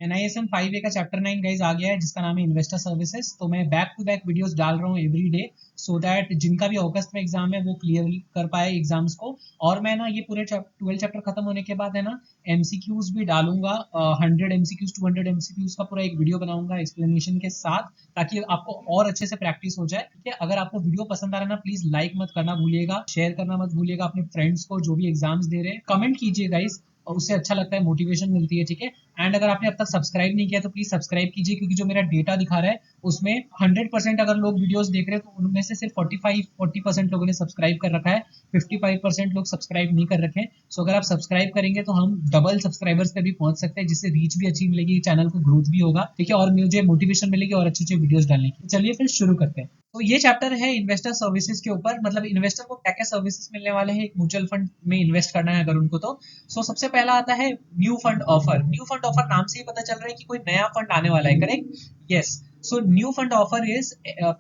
NISM 5A का chapter 9 guys आ गया है जिसका नाम है इन्वेस्टर सर्विसेज। तो मैं बैक टू बैक वीडियोस डाल रहा हूँ एवरी डे, सो दैट जिनका भी अगस्त में एग्जाम है वो क्लियर कर पाए एग्जाम्स को। और मैं ना ये पूरे 12 चैप्टर खत्म होने के बाद है ना एमसीक्यूज भी डालूंगा, 100 MCQs 200 MCQs का पूरा एक वीडियो बनाऊंगा एक्सप्लेनेशन के साथ, ताकि आपको और अच्छे से प्रैक्टिस हो जाए। ठीक है, अगर आपको वीडियो पसंद आ रहा है ना, प्लीज लाइक मत करना भूलिएगा, शेयर करना मत भूलिएगा अपने फ्रेंड्स को जो भी एग्जाम्स दे रहे हैं, कमेंट कीजिए गाइस, और उससे अच्छा लगता है, मोटिवेशन मिलती है। ठीक है, एंड अगर आपने अब तक सब्सक्राइब नहीं किया तो प्लीज सब्सक्राइब कीजिए, क्योंकि जो मेरा डेटा दिखा रहा है उसमें 100% अगर लोग वीडियोस देख रहे हैं तो उनमें से सिर्फ 40% लोगों ने सब्सक्राइब कर रखा है, 55% लोग सब्सक्राइब नहीं कर रखे हैं। सो अगर आप सब्सक्राइब करेंगे तो हम डबल सब्सक्राइबर्स पे भी पहुंच सकते हैं, जिससे रीच भी अच्छी मिलेगी, चैनल को ग्रोथ भी होगा। ठीक है, और मुझे मोटिवेशन मिलेगी और अच्छी अच्छी वीडियोस डालने की। चलिए फिर शुरू करते हैं। तो ये चैप्टर है इन्वेस्टर सर्विसेज के ऊपर, मतलब इन्वेस्टर को क्या क्या सर्विसेज मिलने वाले हैं एक म्यूचुअल फंड में इन्वेस्ट करना है अगर उनको तो। सबसे पहला आता है new fund offer. New fund offer नाम से ही पता चल रहा है कि कोई नया फंड आने वाला है, correct? Yes. So new fund offer is,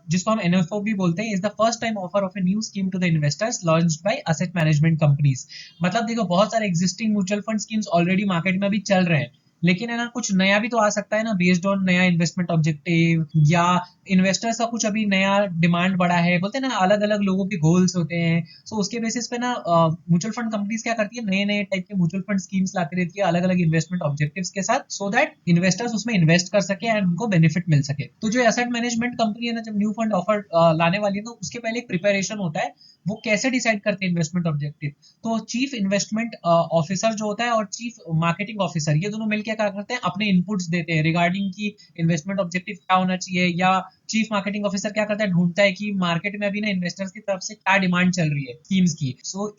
जिसको हम एनएफओ भी बोलते हैं, is the first time offer of a new scheme to the investors launched by asset management companies. मतलब देखो, बहुत सारे existing mutual fund schemes already market में अभी चल रहे हैं, लेकिन है ना कुछ नया भी तो आ सकता है ना, बेस्ड ऑन नया इन्वेस्टमेंट ऑब्जेक्टिव, या इन्वेस्टर्स का कुछ अभी नया डिमांड बढ़ा है, बोलते हैं ना अलग अलग लोगों के गोल्स होते हैं। उसके बेसिस पे ना म्यूचुअल फंड कंपनीज क्या करती है, नए नए टाइप के म्यूचुअल फंड स्कीम्स लाती रहती है अलग अलग इन्वेस्टमेंट ऑब्जेक्टिव्स के साथ, सो दैट इन्वेस्टर्स उसमें इन्वेस्ट कर सके एंड उनको बेनिफिट मिल सके। तो जो एसेट मैनेजमेंट कंपनी है ना, जब न्यू फंड ऑफर लाने वाली है तो उसके पहले एक प्रिपरेशन होता है, वो कैसे डिसाइड करते हैं इन्वेस्टमेंट ऑब्जेक्टिव। तो चीफ इन्वेस्टमेंट ऑफिसर जो होता है और चीफ मार्केटिंग ऑफिसर, ये दोनों मिलकर क्या करते हैं, अपने इनपुट्स देते हैं रिगार्डिंग की इन्वेस्टमेंट ऑब्जेक्टिव क्या होना चाहिए, या चीफ मार्केटिंग ऑफिसर क्या करता है, ढूंढता है कि मार्केट में अभी ना इन्वेस्टर्स की तरफ से क्या डिमांड चल रही है स्कीम्स की।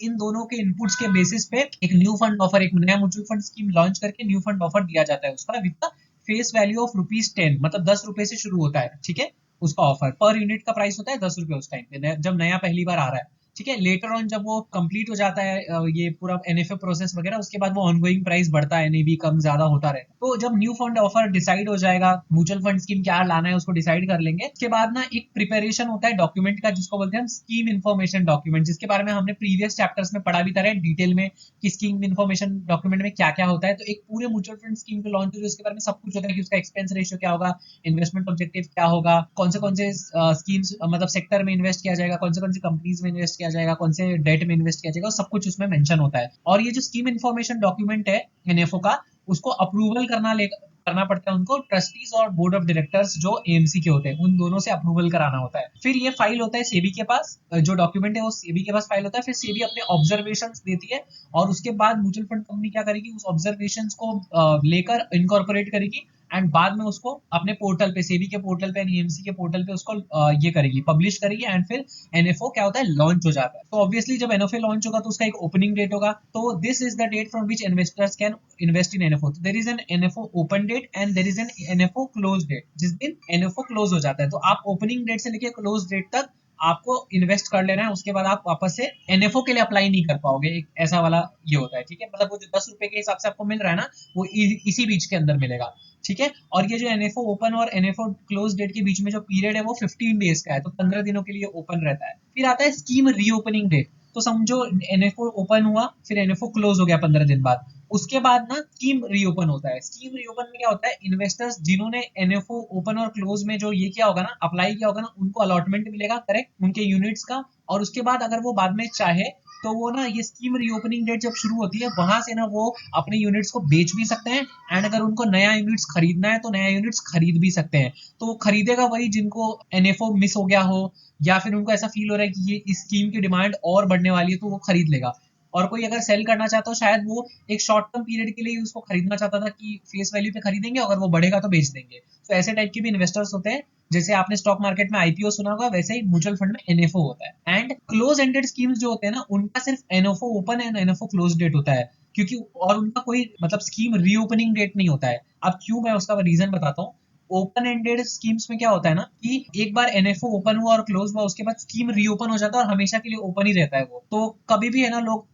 इन दोनों के इनपुट्स के बेसिस पे एक न्यू फंड ऑफर, एक नया म्यूचुअल फंड स्कीम लॉन्च करके न्यू फंड ऑफर दिया जाता है उसका, विद फेस वैल्यू ऑफ ₹10, मतलब ₹10 से शुरू होता है। ठीक है, उसका ऑफर पर यूनिट का प्राइस होता है ₹10 उस टाइम पे जब नया पहली बार आ रहा है। ठीक है, लेटर ऑन जब वो कंप्लीट हो जाता है ये पूरा एनएफए प्रोसेस वगैरह, उसके बाद वो ऑनगोइंग प्राइस बढ़ता है, एनएबी कम ज्यादा होता रहे। तो जब न्यू फंड ऑफर डिसाइड हो जाएगा, म्यूचुअल फंड स्कीम क्या लाना है उसको डिसाइड कर लेंगे, उसके बाद ना एक प्रिपरेशन होता है डॉक्यूमेंट का, जिसको बोलते हैं हम स्कीम इन्फॉर्मेशन डॉक्यूमेंट, जिसके बारे में हमने प्रीवियस चैप्टर्स में पढ़ा भी था डिटेल में कि स्कीम इन्फॉर्मेशन डॉक्यूमेंट में क्या क्या होता है। तो एक पूरे म्यूचुअल फंड स्कीम को लॉन्च हो, उसके बारे में सब कुछ होता है कि उसका एक्सपेंस रेशियो क्या होगा, इन्वेस्टमेंट ऑब्जेक्टिव क्या होगा, कौन से स्कीम्स मतलब सेक्टर में इन्वेस्ट किया जाएगा, कौन सी कंपनीज में इन्वेस्ट किया जाएगा, कौन से डेट में इन्वेस्ट किया जाएगा, सब कुछ उसमें मेंशन होता है। और ये जो स्कीम इन्फॉर्मेशन डॉक्यूमेंट है एनएफओ का, उसको अप्रूवल करना पड़ता है उनको ट्रस्टीज और बोर्ड ऑफ डायरेक्टर्स जो एएमसी के होते हैं, उन दोनों से अप्रूवल कराना होता है। फिर ये फाइल होता है सेबी के पास, जो डॉक्यूमेंट है वो सेबी के पास फाइल होता है। फिर सेबी अपने ऑब्जर्वेशन देती है, और उसके बाद म्यूचुअल फंड कंपनी क्या करेगी, उस ऑब्जर्वेशन को लेकर इनकॉर्पोरेट करेगी, एंड बाद में उसको अपने पोर्टल पे, सेबी के पोर्टल पे, एएमसी के पोर्टल पे उसको ये करेगी, पब्लिश करेगी, एंड फिर एनएफओ क्या होता है, लॉन्च हो जाता है। तो ऑब्वियसली जब एनएफओ लॉन्च होगा तो उसका एक ओपनिंग डेट होगा, तो this is the date from which investors can invest in NFO. There is an NFO open date and there is an NFO close date. जिस दिन एनएफओ क्लोज हो जाता है, तो आप ओपनिंग डेट से लेकर क्लोज डेट तक आपको इन्वेस्ट कर लेना है, उसके बाद आप वापस से एनएफओ के लिए अप्लाई नहीं कर पाओगे, एक ऐसा वाला ये होता है। ठीक है, मतलब वो जो ₹10 के हिसाब से आपको मिल रहा है ना, वो इसी बीच के अंदर मिलेगा। ठीक है, और ये जो एनएफओ ओपन और एनएफओ क्लोज डेट के बीच में जो पीरियड है वो 15 डेज का है, तो 15 दिनों के लिए ओपन रहता है। फिर आता है स्कीम रीओपनिंग डेट। तो समझो एनएफओ ओपन हुआ, फिर एनएफओ क्लोज हो गया 15 दिन बाद, उसके बाद ना स्कीम रीओपन होता है। स्कीम रीओपन में क्या होता है, इन्वेस्टर्स जिन्होंने एनएफओ ओपन और क्लोज में जो ये किया होगा ना, अप्लाई किया होगा ना, उनको अलॉटमेंट मिलेगा, करेक्ट, उनके यूनिट्स का। और उसके बाद अगर वो बाद में चाहे तो वो ना, ये स्कीम रीओपनिंग डेट जब शुरू होती है वहां से ना वो अपने यूनिट्स को बेच भी सकते हैं, एंड अगर उनको नया यूनिट्स खरीदना है तो नया यूनिट्स खरीद भी सकते हैं। तो वो खरीदेगा वही जिनको एनएफओ मिस हो गया हो, या फिर उनको ऐसा फील हो रहा है कि ये इस स्कीम की डिमांड और बढ़ने वाली है, तो वो खरीद लेगा। और कोई अगर सेल करना चाहता हो, शायद वो एक शॉर्ट टर्म पीरियड के लिए उसको खरीदना चाहता था कि फेस वैल्यू पे खरीदेंगे, अगर वो बढ़ेगा तो बेच देंगे। तो ऐसे टाइप के भी इन्वेस्टर्स होते हैं। जैसे आपने स्टॉक मार्केट में आईपीओ सुना होगा, वैसे ही म्यूचुअल फंड में एनएफओ होता है। एंड क्लोज एंडेड स्कीम्स जो होते हैं ना, उनका सिर्फ NFO open and NFO close date होता है, क्योंकि और उनका कोई मतलब स्कीम रीओपनिंग डेट नहीं होता है। अब क्यों, मैं उसका रीजन बताता हूँ। ओपन एंडेड स्कीम्स में क्या होता है ना, कि एक बार एनएफओ ओपन हुआ और क्लोज हुआ, उसके बाद स्कीम रीओपन हो जाता है और हमेशा के लिए ओपन ही रहता है वो, तो कभी भी है ना लोग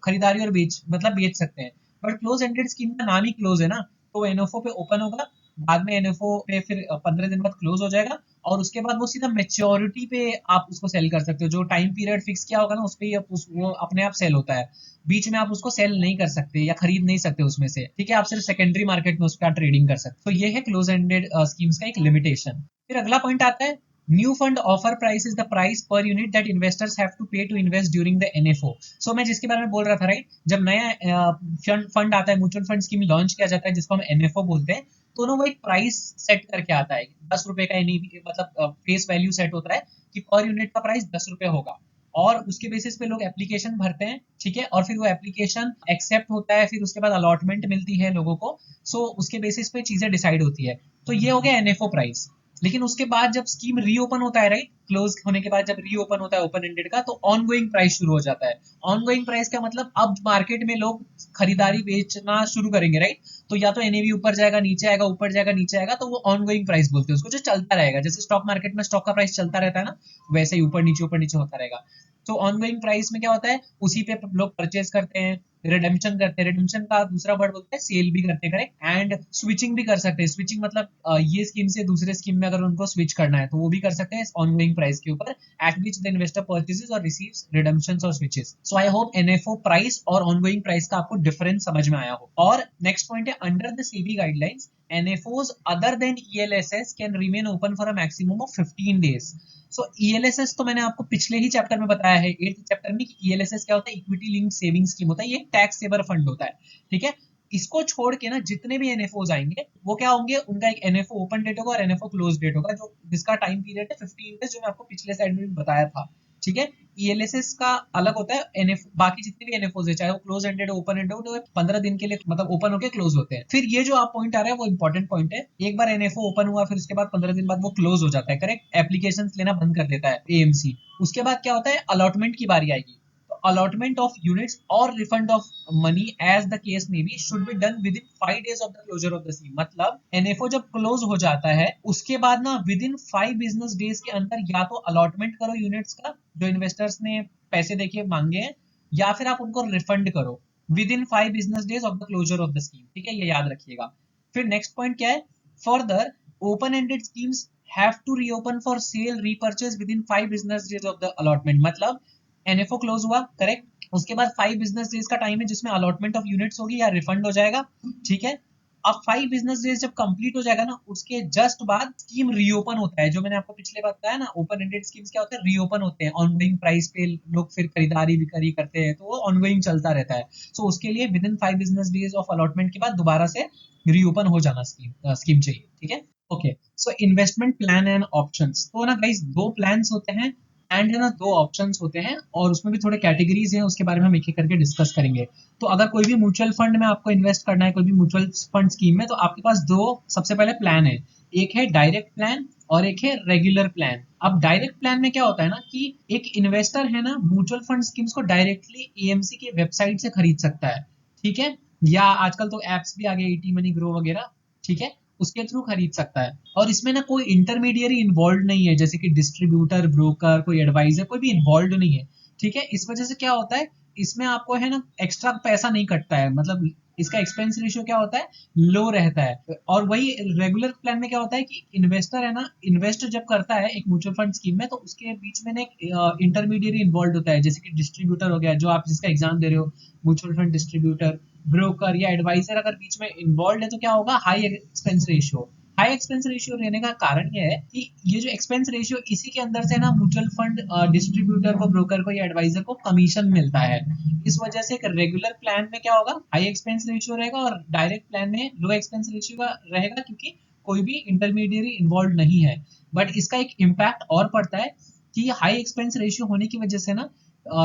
खरीदारी और बेच सकते हैं। बट क्लोज एंडेड स्कीम का नाम ही क्लोज है ना, तो एनएफओ पे ओपन होगा, बाद में एनएफओ पे फिर 15 दिन बाद क्लोज हो जाएगा, और उसके बाद वो सीधा मेच्योरिटी पे आप उसको सेल कर सकते हो। जो टाइम पीरियड फिक्स किया होगा ना उस पे ही वो अपने आप सेल होता है। बीच में आप उसको सेल नहीं कर सकते या खरीद नहीं सकते उसमें से, ठीक है। आप सिर्फ सेकेंडरी मार्केट में उस पर ट्रेडिंग कर सकते। तो ये है क्लोज एंडेड स्कीम्स का एक लिमिटेशन। फिर अगला पॉइंट आता है new fund offer price is the price per unit that investors have to pay to invest during the NFO. So मैं जिसके बारे में बोल रहा था, राइट, जब नया फंड आता है, म्यूचुअल फंड स्कीम लॉन्च किया जाता है जिसको हम एनएफओ बोलते हैं, तो ना वो एक प्राइस सेट करके आता है। 10 रुपए का एनईवी, मतलब फेस वैल्यू सेट होता है कि पर यूनिट का प्राइस 10 रुपए होगा। और उसके बेसिस पे लोग एप्लीकेशन भरते हैं, ठीक है। और फिर वो एप्लीकेशन एक्सेप्ट होता है, फिर उसके बाद अलॉटमेंट मिलती है लोगों को। सो उसके बेसिस पे चीजें डिसाइड होती है। तो ये हो गया एनएफओ प्राइस। लेकिन उसके बाद जब स्कीम रीओपन होता है, राइट, क्लोज होने के बाद जब रीओपन होता है ओपन एंडेड का, तो ऑन गोइंग प्राइस शुरू हो जाता है। ऑन गोइंग प्राइस का मतलब अब मार्केट में लोग खरीदारी बेचना शुरू करेंगे, राइट। तो या तो एनएवी ऊपर जाएगा नीचे आएगा, ऊपर जाएगा नीचे आएगा, तो वो ऑन गोइंग प्राइस बोलते हैं उसको, जो चलता रहेगा। जैसे स्टॉक मार्केट में स्टॉक का प्राइस चलता रहता है ना, वैसे ही ऊपर नीचे होता रहेगा। तो ऑनगोइंग प्राइस में क्या होता है, उसी पे लोग परचेज करते हैं, रिडेम्पशन करते हैं। रिडेम्पशन का दूसरा वर्ड बोलते हैं सेल भी करते हैं, करेक्ट। एंड स्विचिंग भी कर सकते हैं। स्विचिंग मतलब ये स्कीम से दूसरे स्कीम में अगर उनको स्विच करना है तो वो भी कर सकते हैं ऑनगोइंग प्राइस के ऊपर, eight which the investor purchases और रिसीव्स रिडेम्पशंस और switches. So I hope NFO price और ऑनगोइंग प्राइस का आपको डिफरेंस समझ में आया हो। और नेक्स्ट पॉइंट है under the SEBI guidelines NFOs other than ELSS can remain open for a maximum of 15 days. So ELSS तो मैंने आपको पिछले ही चैप्टर में बताया है, 8th चैप्टर में, कि ELSS क्या होता है, इक्विटी लिंक्ड सेविंग स्कीम होता है। ये टैक्स सेवर फंड होता है, ठीक है। इसको छोड़ के ना जितने भी NFOs आएंगे वो क्या होंगे, उनका एक NFO ओपन डेट होगा और NFO क्लोज डेट होगा, जो जिसका टाइम पीरियड है 15 डेज, जो मैं आपको पिछले साइड में भी बताया था, ठीक है। ELSS का अलग होता है। एनएफ बाकी जितने भी एनएफओ है, चाहे वो क्लोज एंडेड ओपन एंडेड हो, तो 15 दिन के लिए मतलब ओपन होकर क्लोज होते हैं। फिर ये जो आप पॉइंट आ रहा है वो इंपॉर्टेंट पॉइंट है। एक बार एनएफओ ओपन हुआ, फिर उसके बाद 15 दिन बाद वो क्लोज हो जाता है, करेक्ट। एप्लीकेशन लेना बंद कर देता है एएमसी। उसके बाद क्या होता है, अलॉटमेंट की बारी आएगी। allotment of units or refund of money as the case may be should be done within 5 days of the closure of the scheme। मतलब NFO जब क्लोज हो जाता है उसके बाद ना विदिन 5 बिजनेस डेज के अंदर या तो अलॉटमेंट करो यूनिट्स का जो इन्वेस्टर्स ने पैसे देके मांगे हैं, या फिर आप उनको रिफंड करो within 5 business days of the closure of the scheme, ठीक है। ये याद रखिएगा। फिर नेक्स्ट पॉइंट क्या है, further open ended schemes have to reopen for sale repurchase within 5 business days of the allotment. मतलब एनएफओ क्लोज हुआ, करेक्ट, उसके बाद 5 बिजनेस डेज का टाइम है जिसमें अलॉटमेंट ऑफ यूनिट्स होगी या रिफंड हो जाएगा, ठीक है। अब 5 बिजनेस डेज जब कंप्लीट हो जाएगा ना, उसके जस्ट बाद स्कीम रीओपन होता है। जो मैंने आपको पिछले बात बताया ना, ओपन एंडेड स्कीम्स क्या होते हैं, रीओपन होते हैं। ऑनगोइंग प्राइस पे लोग फिर खरीदारी बिक्री करते हैं, तो वो ऑनगोइंग चलता रहता है। सो उसके लिए with in 5 business days of allotment के बाद दोबारा से रीओपन हो जाना स्कीम चाहिए, ठीक है। Okay, so investment plan and options. तो ना गाइस, दो प्लान्स होते हैं एंड है ना दो ऑप्शंस होते हैं, और उसमें भी थोड़े कैटेगरीज हैं, उसके बारे में हम एक एक करके डिस्कस करेंगे। तो अगर कोई भी म्यूचुअल फंड में आपको इन्वेस्ट करना है, कोई भी म्यूचुअल फंड स्कीम में, तो आपके पास दो सबसे पहले प्लान है। एक है डायरेक्ट प्लान और एक है रेगुलर प्लान। अब डायरेक्ट प्लान में क्या होता है ना, कि एक इन्वेस्टर है ना म्यूचुअल फंड स्कीम्स को डायरेक्टली एएमसी के वेबसाइट से खरीद सकता है, ठीक है। या आजकल तो एप्स भी आ गए, ईटी मनी ग्रो वगैरह, ठीक है, उसके थ्रू खरीद सकता है। और इसमें ना कोई इंटरमीडियरी इन्वॉल्व नहीं है, जैसे कि डिस्ट्रीब्यूटर, ब्रोकर, कोई एडवाइजर, कोई भी इन्वॉल्व नहीं है, ठीक है। इस वजह से क्या होता है, इसमें आपको है ना एक्स्ट्रा पैसा नहीं कटता है, मतलब इसका एक्सपेंस रेशियो क्या होता है, लो रहता है। और वही रेगुलर प्लान में क्या होता है कि इन्वेस्टर है ना, इन्वेस्ट जब करता है एक म्यूचुअल फंड स्कीम में, तो उसके बीच में एक इंटरमीडियरी इन्वॉल्व होता है, जैसे कि डिस्ट्रीब्यूटर हो गया, जो आप जिसका एग्जाम दे रहे हो, म्यूचुअल फंड डिस्ट्रीब्यूटर, ब्रोकर या एडवाइजर अगर बीच में इन्वॉल्व है, तो क्या होगा, high expense ratio. High expense ratio रहने का कारण यह है कि ये जो एक्सपेंस रेशियो, इसी के अंदर से ना म्यूचुअल फंड डिस्ट्रीब्यूटर को, ब्रोकर को या एडवाइजर को कमीशन मिलता है। इस वजह से एक रेगुलर प्लान में क्या होगा, हाई एक्सपेंस रेशियो रहेगा, और डायरेक्ट प्लान में लो एक्सपेंस रेशियो रहेगा, क्योंकि कोई भी इंटरमीडियरी इन्वॉल्व नहीं है। बट इसका एक इम्पैक्ट और पड़ता है कि हाई एक्सपेंस रेशियो होने की वजह से ना